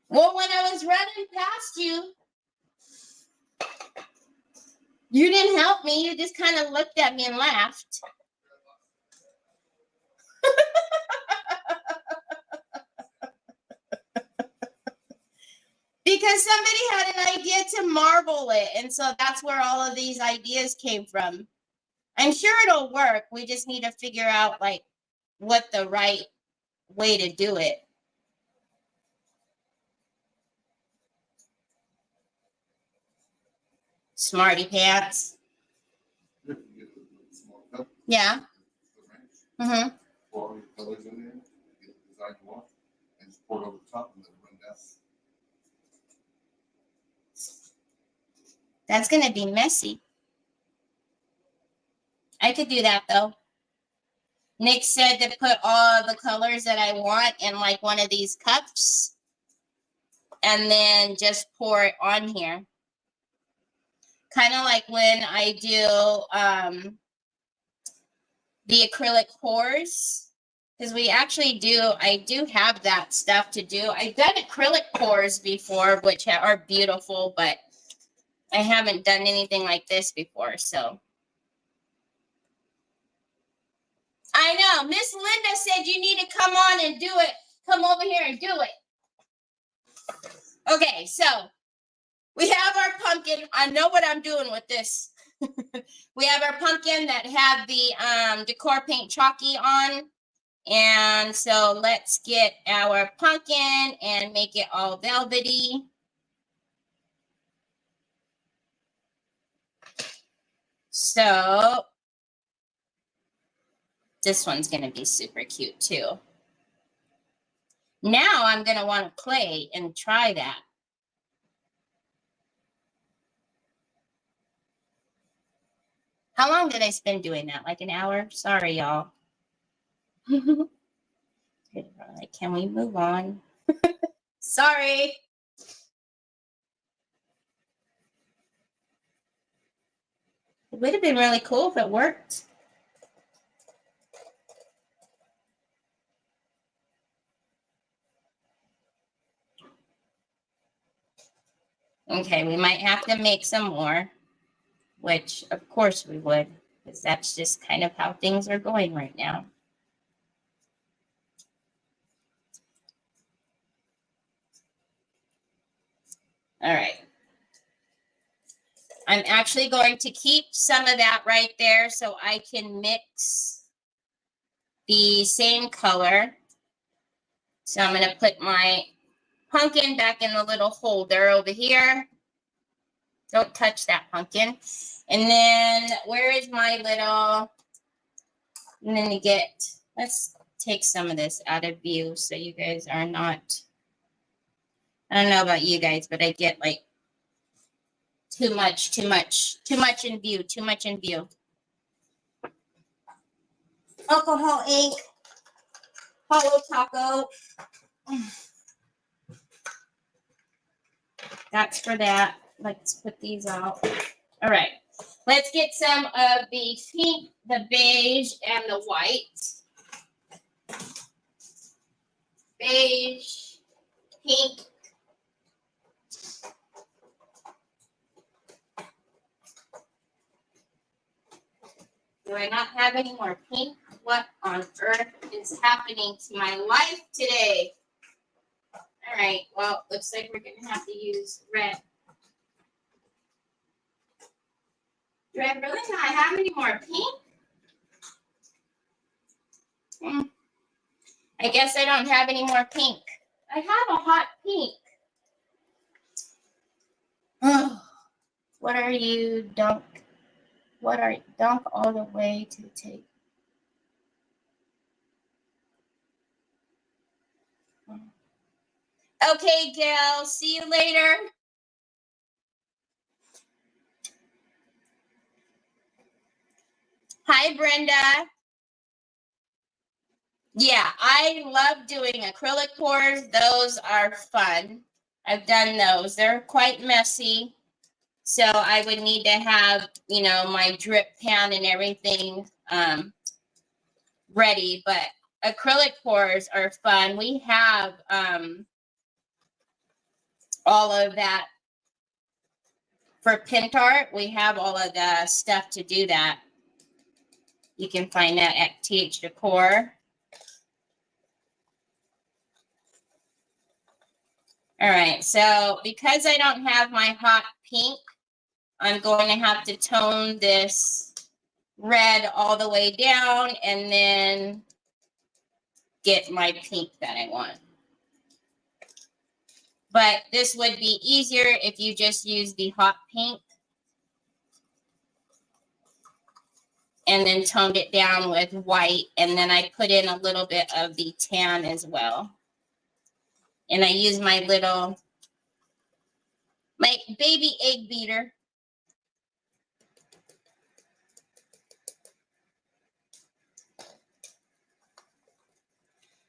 Well, when I was running past you, you didn't help me. You just kind of looked at me and laughed. Because somebody had an idea to marble it, and so that's where all of these ideas came from. I'm sure it'll work. We just need to figure out like what the right way to do it. Smarty pants. Yeah. Mm-hmm. Pour all your colors in there, get the design you want, and just pour it over the top and let it run down. That's gonna be messy. I could do that though. Nick said to put all the colors that I want in like one of these cups and then just pour it on here. Kind of like when I do the acrylic pours, because I do have that stuff to do. I've done acrylic pours before, which are beautiful, but I haven't done anything like this before, so. I know. Miss Linda said you need to come on and do it. Come over here and do it. Okay, so we have our pumpkin. I know what I'm doing with this. We have our pumpkin that have the decor paint chalky on. And so let's get our pumpkin and make it all velvety. So this one's going to be super cute too. Now I'm going to want to play and try that. How long did I spend doing that? Like an hour? Sorry, y'all. Can we move on? Sorry. It would have been really cool if it worked. Okay, we might have to make some more, which of course we would, because that's just kind of how things are going right now. All right. I'm actually going to keep some of that right there so I can mix the same color. So I'm going to put my pumpkin back in the little holder over here. Don't touch that pumpkin. And then where is my little, I'm going to get, let's take some of this out of view so you guys are not, I don't know about you guys, but I get like too much in view, too much in view. Alcohol ink, hollow taco. That's for that. Let's put these out. All right. Let's get some of the pink, the beige, and the white. Beige, pink. Do I not have any more pink? What on earth is happening to my life today? All right, well, looks like we're going to have to use red. Do I really not have any more pink? I guess I don't have any more pink. I have a hot pink. What are you, dunk? What are dunk all the way to the tape? Okay, Gail. See you later. Hi, Brenda. Yeah, I love doing acrylic pours. Those are fun. I've done those. They're quite messy. So I would need to have, you know, my drip pan and everything ready. But acrylic pours are fun. We have all of that for Pentart. We have all of the stuff to do that. You can find that at TH Decor. All right, so because I don't have my hot pink, I'm going to have to tone this red all the way down and then get my pink that I want. But this would be easier if you just use the hot pink and then toned it down with white. And then I put in a little bit of the tan as well. And I use my baby egg beater.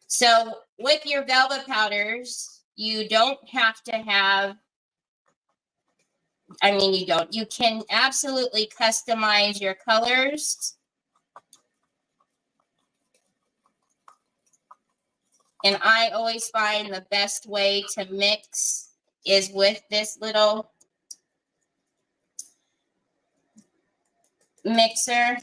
So with your velvet powders, you don't have to have, I mean, you can absolutely customize your colors. And I always find the best way to mix is with this little mixer.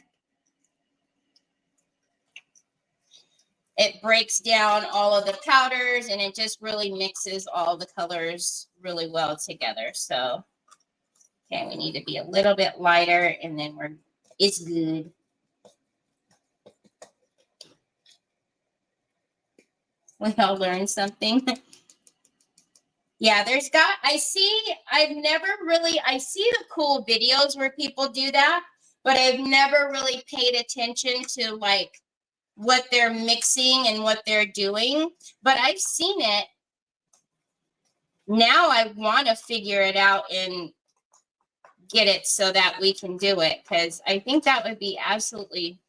It breaks down all of the powders and it just really mixes all the colors really well together. So, okay, we need to be a little bit lighter and then it's good. We all learned something. Yeah, I see the cool videos where people do that, but I've never really paid attention to like what they're mixing and what they're doing, but I've seen it. Now I want to figure it out and get it so that we can do it, because I think that would be absolutely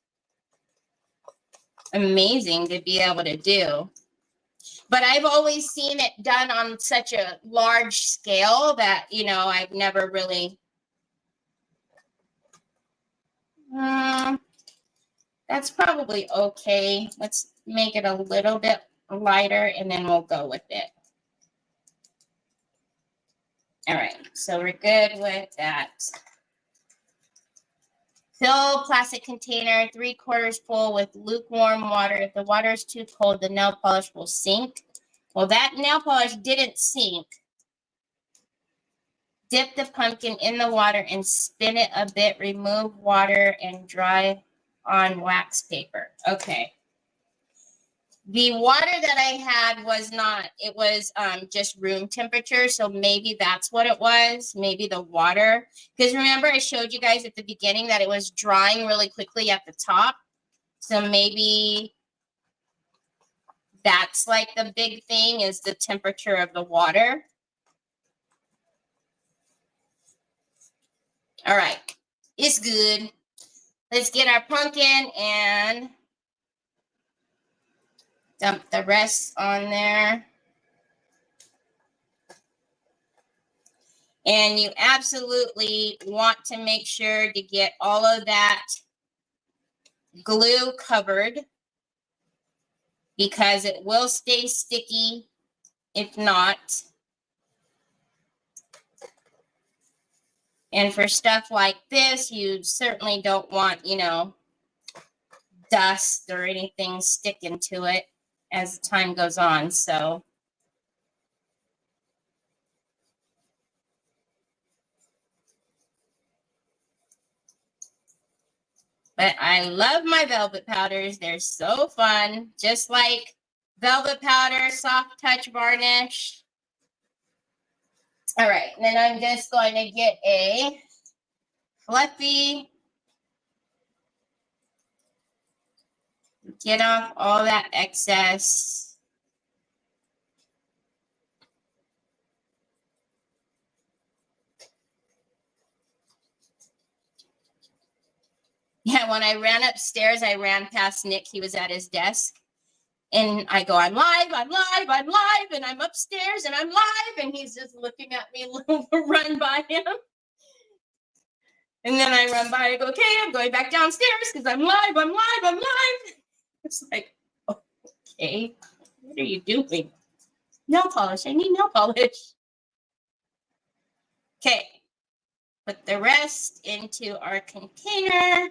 amazing to be able to do. But I've always seen it done on such a large scale that, you know, I've never really. That's probably okay. Let's make it a little bit lighter and then we'll go with it. All right, so we're good with that. Fill plastic container 3/4 full with lukewarm water. If the water is too cold, the nail polish will sink. Well, that nail polish didn't sink. Dip the pumpkin in the water and spin it a bit. Remove water and dry on wax paper. Okay. The water that I had was not, it was just room temperature. So maybe that's what it was. Maybe the water. Because remember I showed you guys at the beginning that it was drying really quickly at the top. So maybe that's like the big thing is the temperature of the water. All right. It's good. Let's get our pumpkin and dump the rest on there. And you absolutely want to make sure to get all of that glue covered because it will stay sticky if not. And for stuff like this, you certainly don't want, you know, dust or anything sticking to it as time goes on. So but I love my velvet powders. They're so fun. Just like velvet powder, soft touch varnish. All right, and then I'm just going to get a fluffy, get off all that excess. Yeah, when I ran upstairs, I ran past Nick. He was at his desk. And I go, I'm live, and I'm upstairs, and I'm live. And he's just looking at me, run by him. And then I run by, I go, okay, I'm going back downstairs because I'm live. It's like, okay, what are you doing? Nail polish, I need nail polish. Okay, put the rest into our container.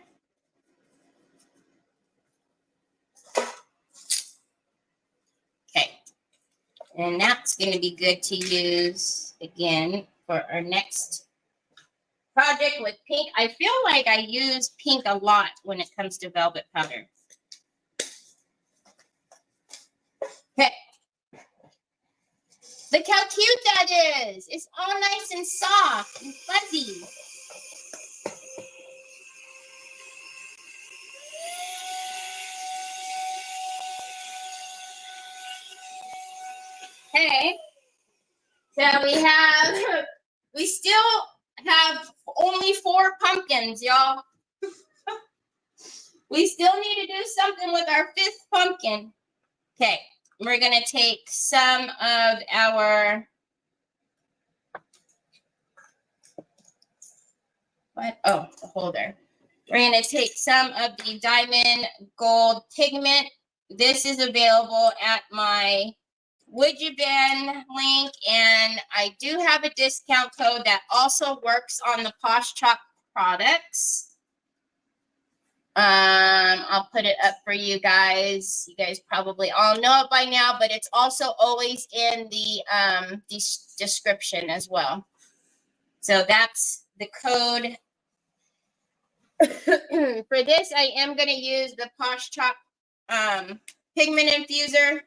Okay, and that's going to be good to use again for our next project with pink. I feel like I use pink a lot when it comes to velvet powder. Okay. Look how cute that is. It's all nice and soft and fuzzy. Okay. So we still have only 4 pumpkins, y'all. We still need to do something with our 5th pumpkin. Okay. We're going to take some of our, what? Oh, the holder. We're going to take some of the diamond gold pigment. This is available at my Would You Ben link, and I do have a discount code that also works on the Posh Chalk products. I'll put it up for you guys. You guys probably all know it by now, but it's also always in the description as well. So that's the code. For this, I am going to use the Posh Chalk pigment infuser.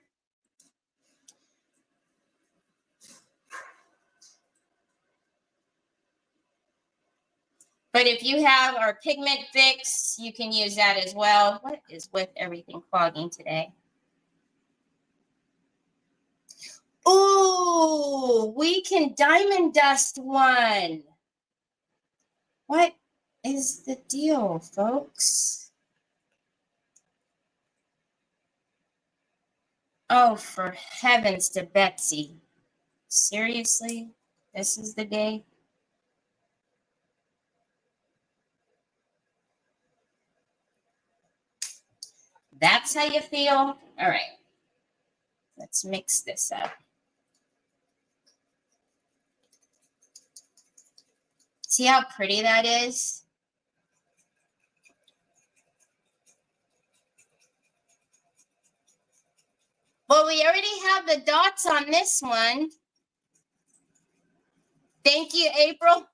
But if you have our pigment fix, you can use that as well. What is with everything clogging today? Ooh, we can diamond dust one. What is the deal, folks? Oh, for heavens to Betsy. Seriously? This is the day? That's how you feel? All right. Let's mix this up. See how pretty that is? Well, we already have the dots on this one. Thank you, April.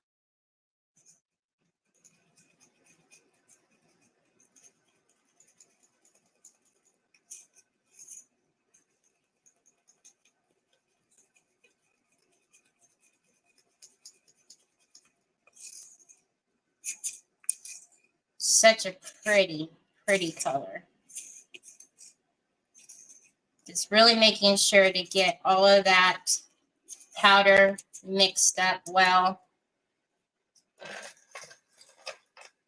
Such a pretty, pretty color. Just really making sure to get all of that powder mixed up well.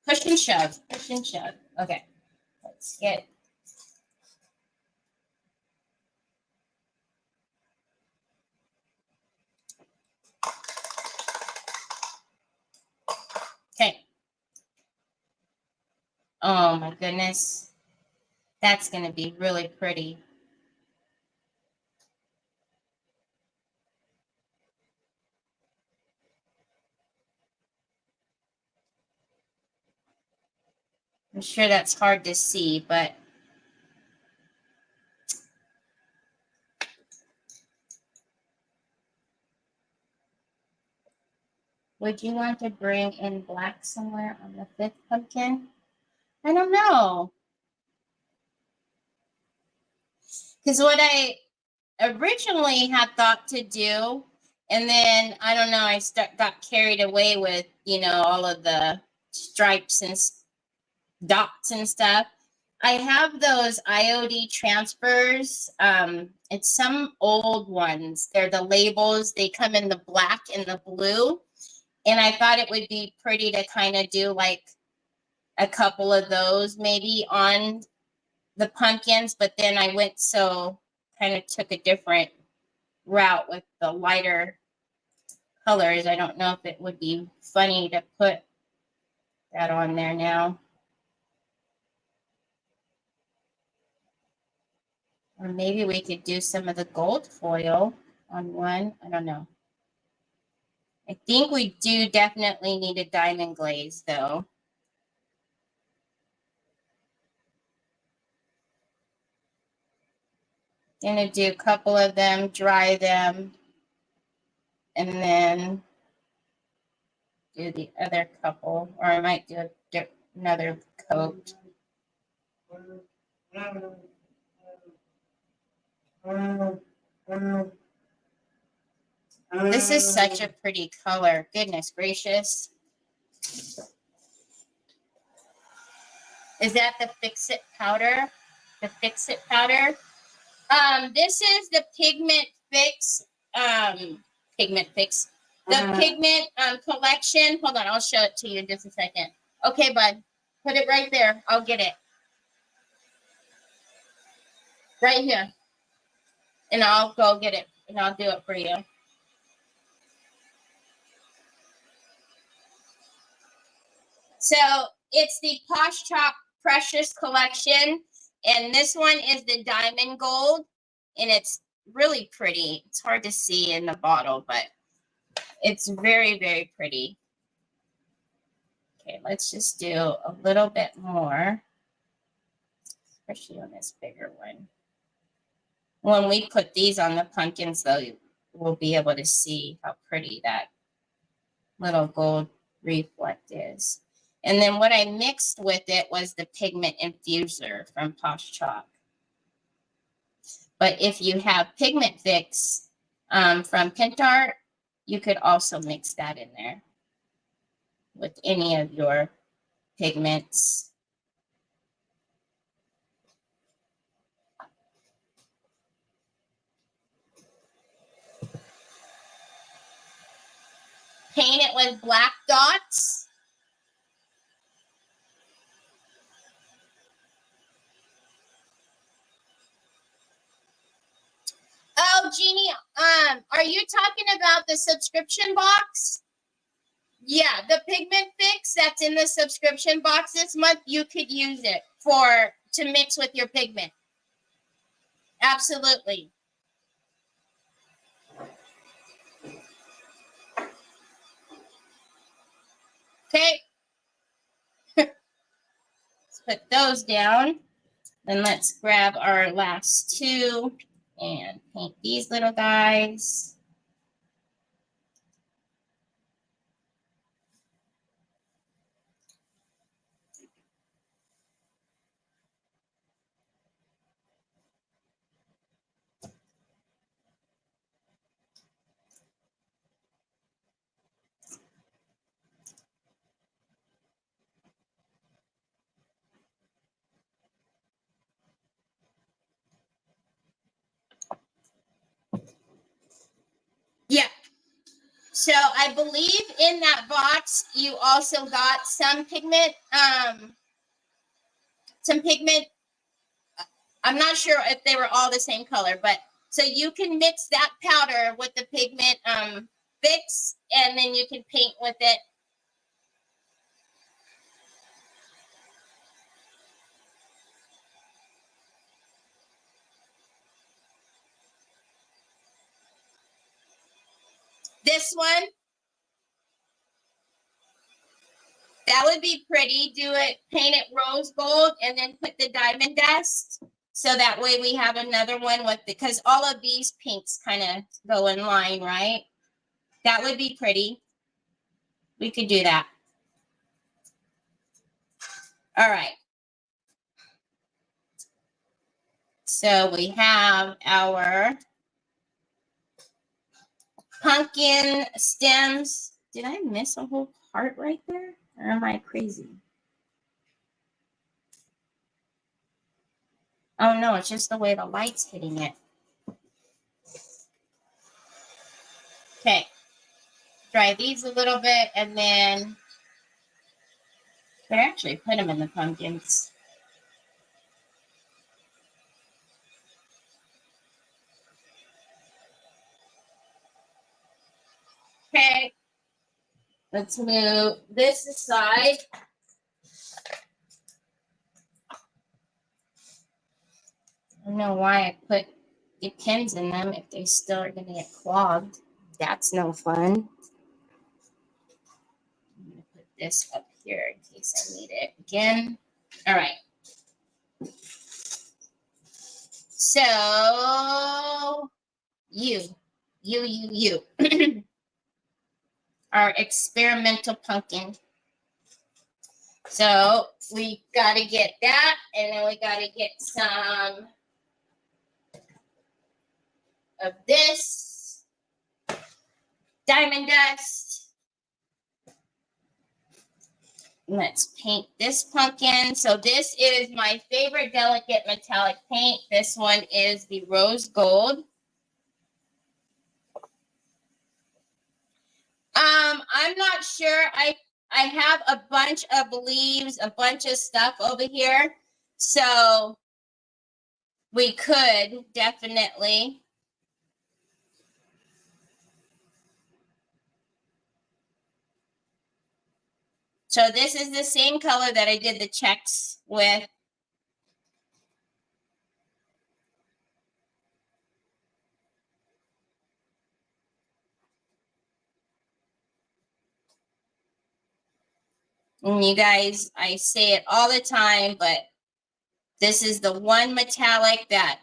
Push and shove, push and shove. Okay, let's get. Okay. Oh my goodness. That's going to be really pretty. I'm sure that's hard to see, but would you want to bring in black somewhere on the 5th pumpkin? I don't know. Because what I originally had thought to do, and then I don't know, I got carried away with, you know, all of the stripes and dots and stuff. I have those IOD transfers. It's some old ones. They're the labels. They come in the black and the blue. And I thought it would be pretty to kind of do like a couple of those maybe on the pumpkins. But then I went kind of took a different route with the lighter colors. I don't know if it would be funny to put that on there now. Or maybe we could do some of the gold foil on one. I don't know. I think we do definitely need a diamond glaze though. Gonna do a couple of them, dry them, and then do the other couple, or I might do another coat. This is such a pretty color. Goodness gracious. Is that the Fix It powder? The Fix It powder? This is the Pigment Fix. Pigment Fix. The Pigment collection. Hold on, I'll show it to you in just a second. Okay, bud. Put it right there. I'll get it. Right here. And I'll go get it. And I'll do it for you. So it's the Posh Chop Precious Collection. And this one is the Diamond Gold. And it's really pretty. It's hard to see in the bottle, but it's very, very pretty. Okay, let's just do a little bit more, especially on this bigger one. When we put these on the pumpkins, though, we'll be able to see how pretty that little gold reflect is. And then what I mixed with it was the pigment infuser from Posh Chalk. But if you have Pigment Fix from Pentart, you could also mix that in there with any of your pigments. Paint it with black dots. Oh, Jeannie, are you talking about the subscription box? Yeah, the Pigment Fix that's in the subscription box this month, you could use it to mix with your pigment. Absolutely. Okay. Let's put those down. Then let's grab our last two and paint these little guys. Yeah. So I believe in that box, you also got some pigment. I'm not sure if they were all the same color, but so you can mix that powder with the pigment fix, and then you can paint with it. This one, that would be pretty. Do it, paint it rose gold, and then put the diamond dust. So that way we have another one with, because all of these pinks kind of go in line, right? That would be pretty. We could do that. All right. So we have our pumpkin stems. Did I miss a whole part right there? Or am I crazy? Oh no, it's just the way the light's hitting it. Okay. Dry these a little bit and then I actually put them in the pumpkins. Okay. Let's move this aside. I don't know why I put the pins in them if they still are going to get clogged. That's no fun. I'm going to put this up here in case I need it again. All right. So, you. Our experimental pumpkin. So, we got to get that, and then we got to get some of this diamond dust. Let's paint this pumpkin. So this is my favorite delicate metallic paint. This one is the rose gold. I'm not sure. I have a bunch of leaves, a bunch of stuff over here. So we could definitely. So this is the same color that I did the checks with. And you guys, I say it all the time, but this is the one metallic that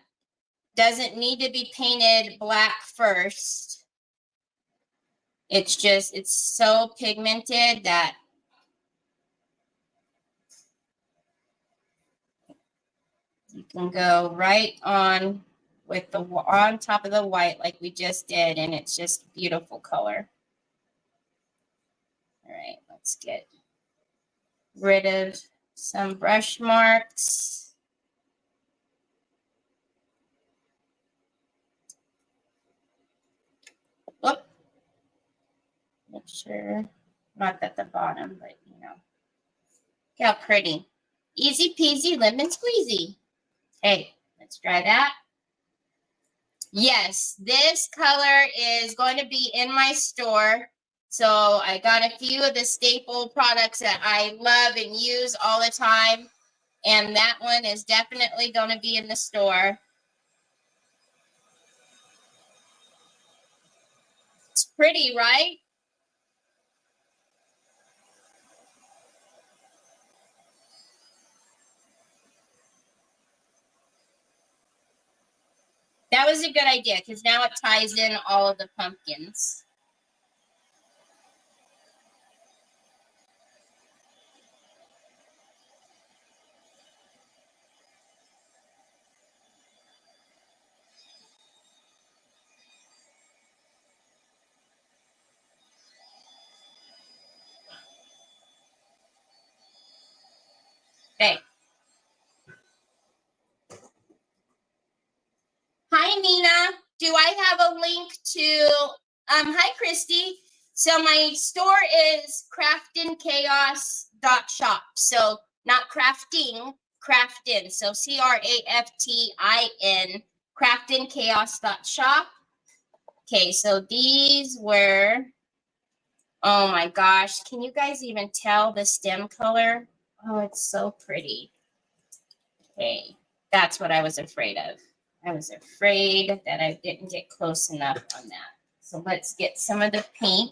doesn't need to be painted black first. It's just, it's so pigmented that you can go right on with the on top of the white like we just did, and it's just beautiful color. All right, let's get rid of some brush marks. Whoop. Make sure, not at the bottom, but you know. Look how pretty. Easy peasy lemon squeezy. Hey, let's try that. Yes, this color is going to be in my store. So I got a few of the staple products that I love and use all the time. And that one is definitely going to be in the store. It's pretty, right? That was a good idea because now it ties in all of the pumpkins. Okay. Hi, Nina. Do I have a link to, hi, Christy. So my store is craftinchaos.shop. So not crafting, craftin. So CRAFTIN, craftinchaos.shop. Okay, so these were, oh my gosh. Can you guys even tell the stem color? Oh, it's so pretty. Okay, that's what I was afraid of. I was afraid that I didn't get close enough on that. So let's get some of the pink.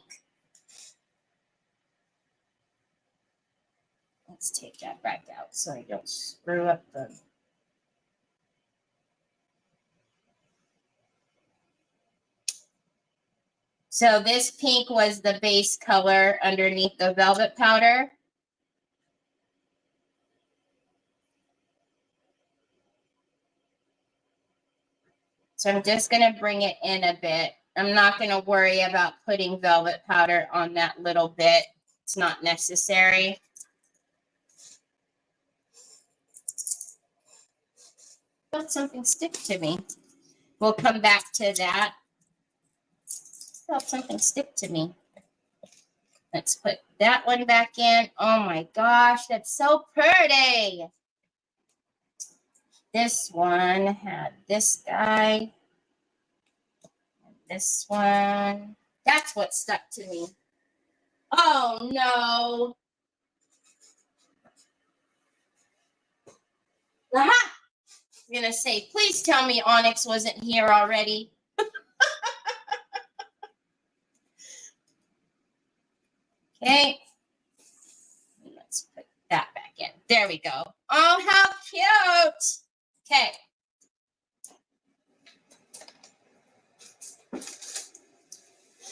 Let's take that back out so I don't screw up the... So this pink was the base color underneath the velvet powder. So I'm just going to bring it in a bit. I'm not going to worry about putting velvet powder on that little bit. It's not necessary. Felt something stick to me. We'll come back to that. Felt something stick to me. Let's put that one back in. Oh my gosh, that's so pretty. This one had this guy. This one. That's what stuck to me. Oh no. Aha! I'm going to say, please tell me Onyx wasn't here already. Okay. Let's put that back in. There we go. Oh, how cute. Okay.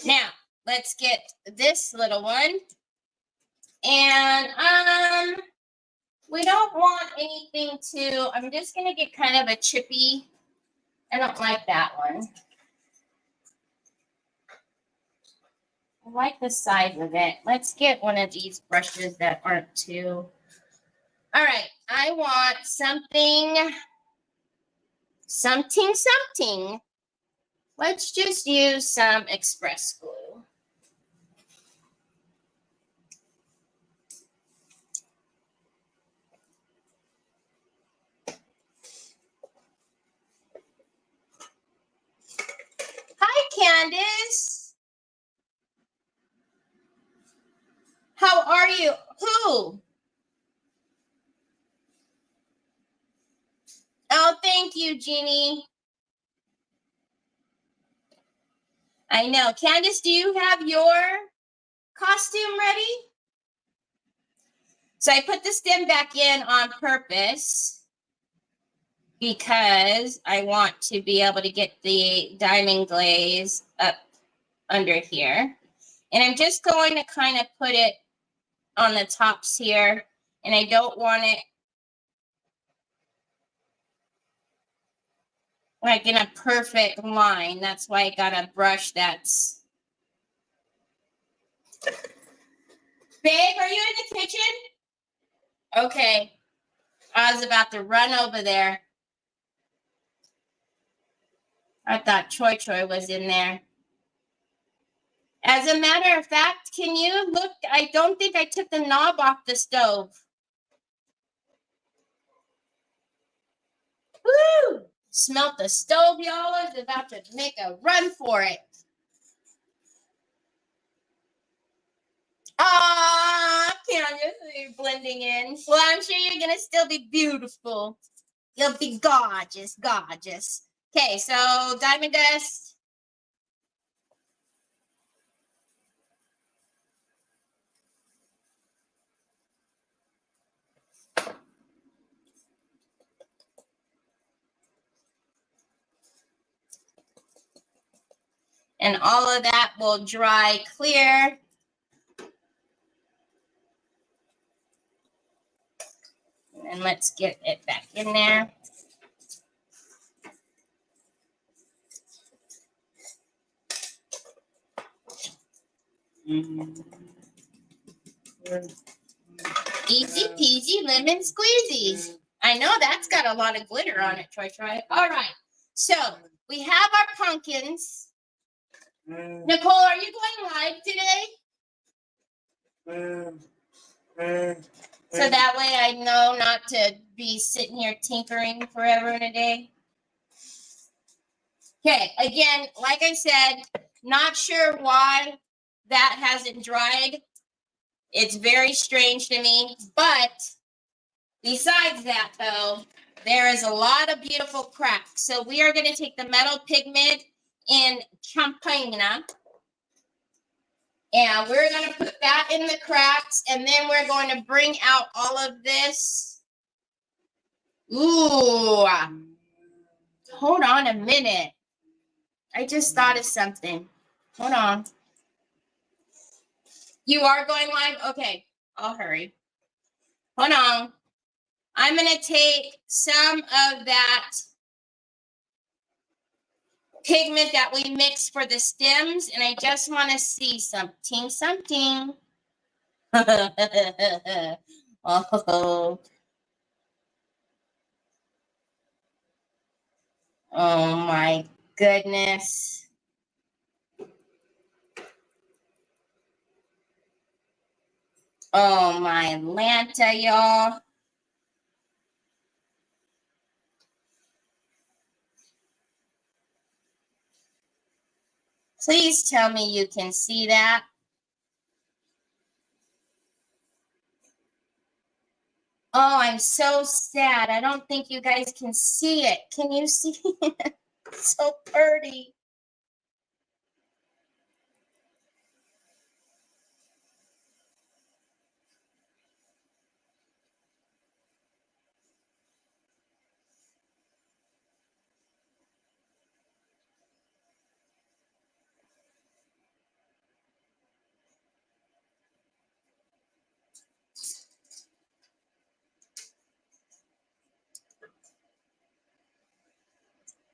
Now, let's get this little one. And we don't want anything to, I'm just going to get kind of a chippy. I don't like that one. I like the size of it. Let's get one of these brushes that aren't too. All right. I want something. Let's just use some express glue. Hi, Candace. How are you? Who? Oh, thank you, Jeannie. I know. Candace, do you have your costume ready? So I put the stem back in on purpose because I want to be able to get the diamond glaze up under here. And I'm just going to kind of put it on the tops here. And I don't want it like in a perfect line. That's why I got a brush that's... Babe, are you in the kitchen? Okay. I was about to run over there. I thought Choi Choi was in there. As a matter of fact, can you look? I don't think I took the knob off the stove. Woo! Smelt the stove, y'all. I was about to make a run for it. Ah, Candace, you're blending in. Well, I'm sure you're going to still be beautiful. You'll be gorgeous, gorgeous. Okay, so diamond dust. And all of that will dry clear. And let's get it back in there. Easy peasy lemon squeezy. I know that's got a lot of glitter on it, Troy. All right. So we have our pumpkins. Nicole, are you going live today? So that way I know not to be sitting here tinkering forever and a day. Okay, again, like I said, not sure why that hasn't dried. It's very strange to me. But besides that, though, there is a lot of beautiful cracks. So we are going to take the metal pigment in Champagne. And we're going to put that in the cracks. And then we're going to bring out all of this. Ooh. Hold on a minute. I just thought of something. Hold on. You are going live? Okay. I'll hurry. Hold on. I'm going to take some of that pigment that we mix for the stems, and I just want to see something. Oh, oh my goodness. Oh my Lanta, y'all. Please tell me you can see that. Oh, I'm so sad. I don't think you guys can see it. Can you see it? So pretty.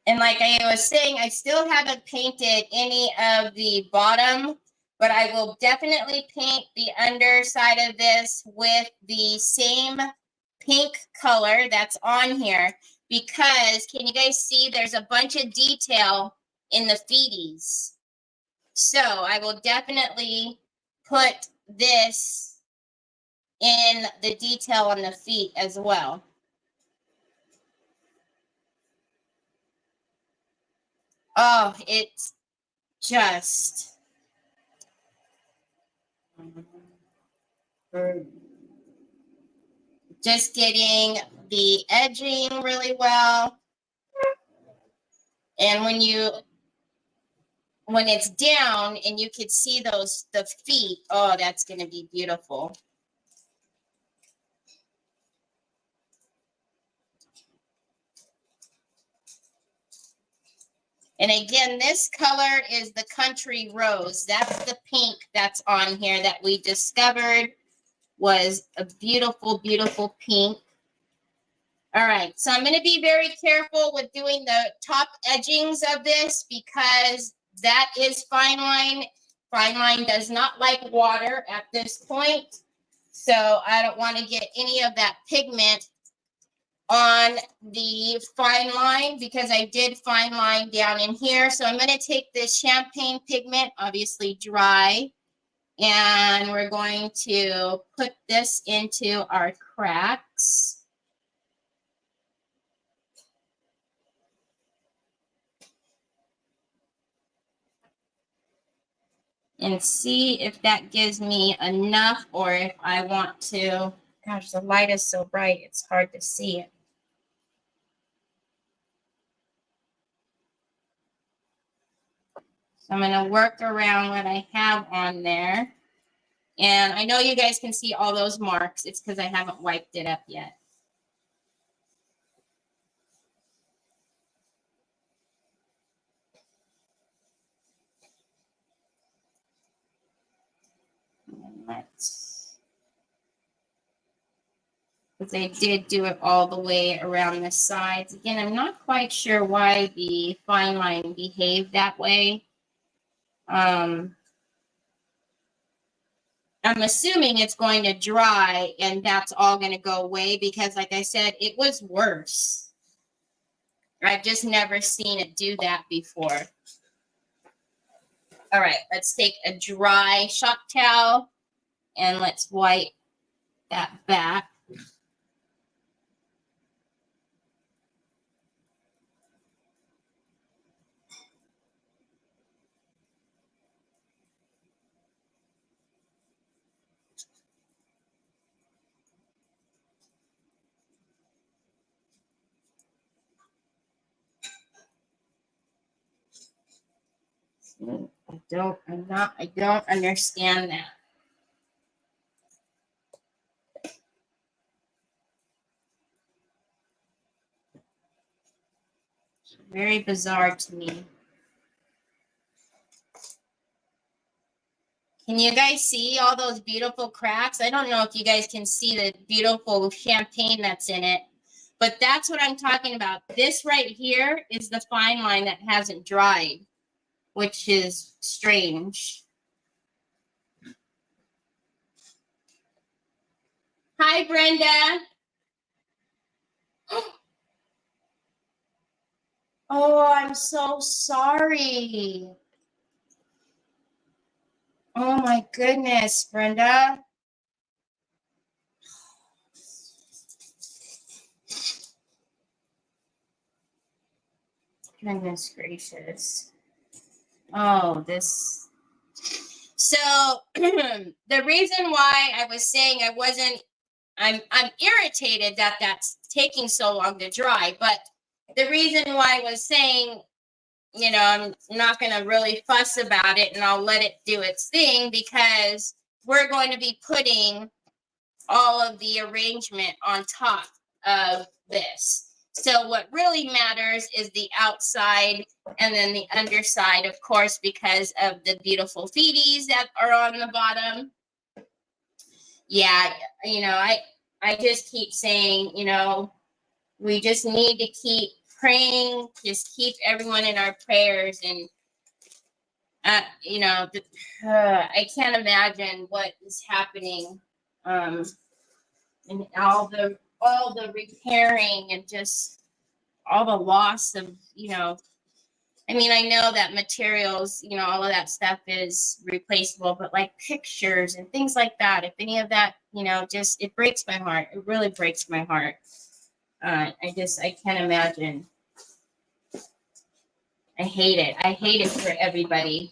And like I was saying, I still haven't painted any of the bottom, but I will definitely paint the underside of this with the same pink color that's on here, because can you guys see there's a bunch of detail in the feeties? So I will definitely put this in the detail on the feet as well. Oh, it's just getting the edging really well. And when it's down and you could see the feet, oh, that's going to be beautiful. And again, this color is the Country Rose. That's the pink that's on here that we discovered was a beautiful, beautiful pink. All right, so I'm going to be very careful with doing the top edgings of this because that is fine line. Fine line does not like water at this point. So I don't want to get any of that pigment on the fine line because I did fine line down in here. So I'm going to take this champagne pigment, obviously dry, and we're going to put this into our cracks. And see if that gives me enough or if I want to. Gosh, the light is so bright, it's hard to see it. So I'm going to work around what I have on there. And I know you guys can see all those marks. It's because I haven't wiped it up yet. Because I did do it all the way around the sides. Again, I'm not quite sure why the fine line behaved that way. I'm assuming it's going to dry and that's all going to go away because, like I said, it was worse. I've just never seen it do that before. All right, let's take a dry shop towel and let's wipe that back. I don't understand that. It's very bizarre to me. Can you guys see all those beautiful cracks? I don't know if you guys can see the beautiful champagne that's in it, But that's what I'm talking about. This right here is the fine line that hasn't dried, which is strange. Hi, Brenda. Oh, I'm so sorry. Oh my goodness, Brenda. Goodness gracious. Oh, this. So the reason why I was saying I'm irritated that that's taking so long to dry, but the reason why I was saying, you know, I'm not going to really fuss about it and I'll let it do its thing because we're going to be putting all of the arrangement on top of this. So what really matters is the outside and then the underside, of course, because of the beautiful feeties that are on the bottom. Yeah, you know, I just keep saying, you know, we just need to keep praying, just keep everyone in our prayers. And, you know, I can't imagine what is happening. And all the repairing and just all the loss of, you know, I mean, I know that materials, you know, all of that stuff is replaceable, but like pictures and things like that, if any of that, you know, just, it breaks my heart. It really breaks my heart. I can't imagine. I hate it. I hate it for everybody.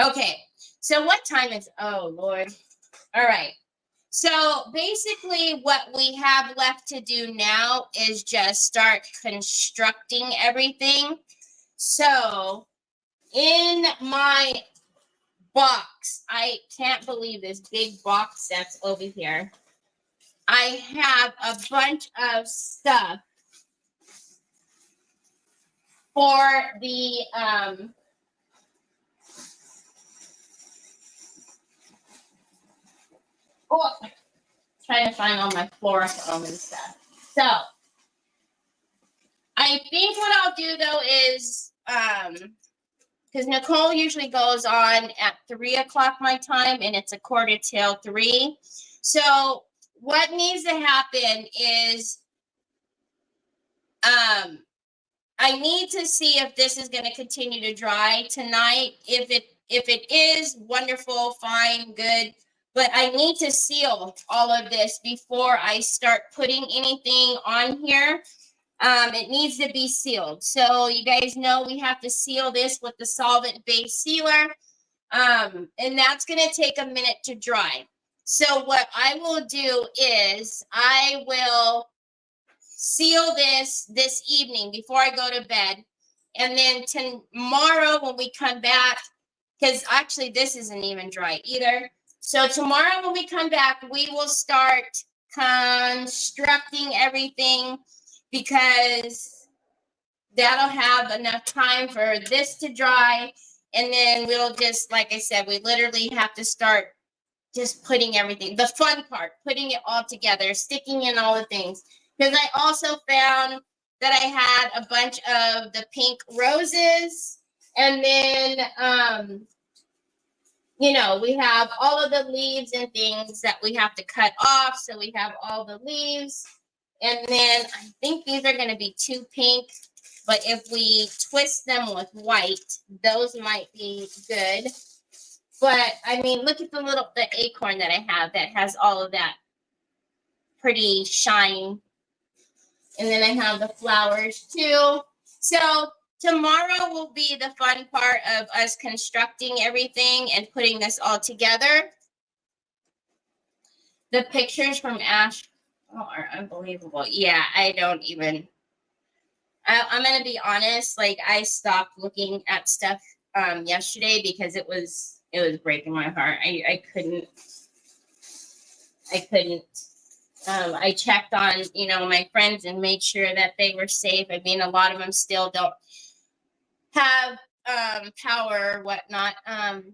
Okay. So what time is, oh Lord. All right. So basically what we have left to do now is just start constructing everything. So in my box, I can't believe this big box that's over here. I have a bunch of stuff for the, trying to find all my flora foam and stuff. So I think what I'll do though is, because Nicole usually goes on at 3 o'clock my time and it's 2:45. So what needs to happen is, I need to see if this is going to continue to dry tonight. If it is, wonderful, fine, good. But I need to seal all of this before I start putting anything on here. It needs to be sealed. So you guys know we have to seal this with the solvent-based sealer. And that's going to take a minute to dry. So what I will do is I will seal this evening before I go to bed. And then tomorrow when we come back, because actually this isn't even dry either. So tomorrow when we come back, we will start constructing everything because that'll have enough time for this to dry. And then we'll just, like I said, we literally have to start just putting everything, the fun part, putting it all together, sticking in all the things. Because I also found that I had a bunch of the pink roses. And then, you know, we have all of the leaves and things that we have to cut off. So we have all the leaves. And then I think these are going to be too pink. But if we twist them with white, those might be good. But, I mean, look at the acorn that I have that has all of that pretty shine. And then I have the flowers too. So tomorrow will be the fun part of us constructing everything and putting this all together. The pictures from Ash are unbelievable. Yeah, I don't even. I'm going to be honest. Like, I stopped looking at stuff yesterday because it was breaking my heart. I couldn't. I checked on, you know, my friends and made sure that they were safe. I mean, a lot of them still don't have power or whatnot.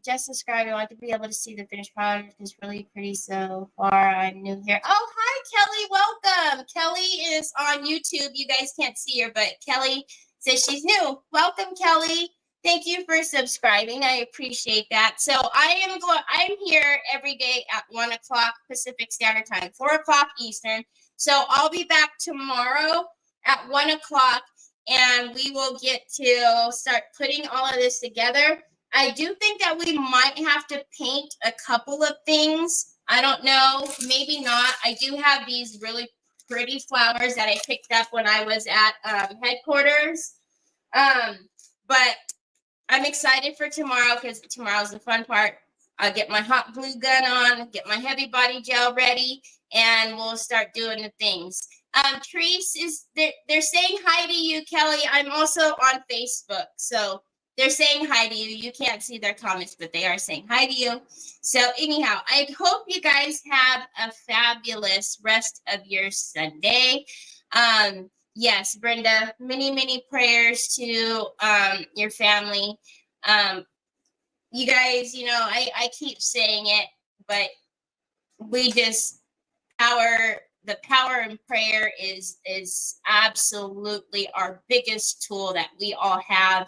Just subscribe. I want to be able to see the finished product. It's really pretty so far. I'm new here. Oh, hi, Kelly. Welcome. Kelly is on YouTube. You guys can't see her, but Kelly says she's new. Welcome, Kelly. Thank you for subscribing. I appreciate that. So I'm here every day at 1 o'clock Pacific Standard Time, 4 o'clock Eastern. So I'll be back tomorrow at 1 o'clock, and we will get to start putting all of this together. I do think that we might have to paint a couple of things. I don't know, maybe not. I do have these really pretty flowers that I picked up when I was at headquarters. But I'm excited for tomorrow because tomorrow's the fun part. I'll get my hot glue gun on, get my heavy body gel ready, and we'll start doing the things. Treese they're saying hi to you, Kelly. I'm also on Facebook, so they're saying hi to you. You can't see their comments, but they are saying hi to you. So anyhow, I hope you guys have a fabulous rest of your Sunday. Yes, Brenda, many, many prayers to your family. You guys, you know, I keep saying it, but we just the power in prayer is absolutely our biggest tool that we all have,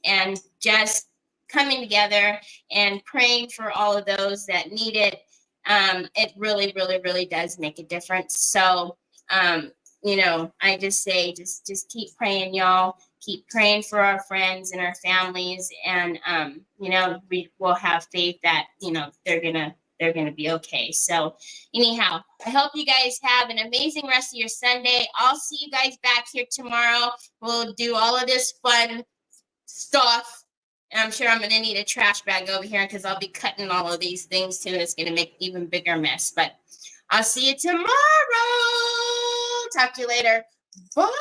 and just coming together and praying for all of those that need it. It really, really, really does make a difference. So, you know, I just say, just keep praying, y'all. Keep praying for our friends and our families, and you know, we will have faith that, you know, they're gonna be okay. So anyhow, I hope you guys have an amazing rest of your Sunday. I'll see you guys back here tomorrow. We'll do all of this fun stuff. And I'm sure I'm gonna need a trash bag over here because I'll be cutting all of these things too, and it's gonna make an even bigger mess. But I'll see you tomorrow. Talk to you later. Bye.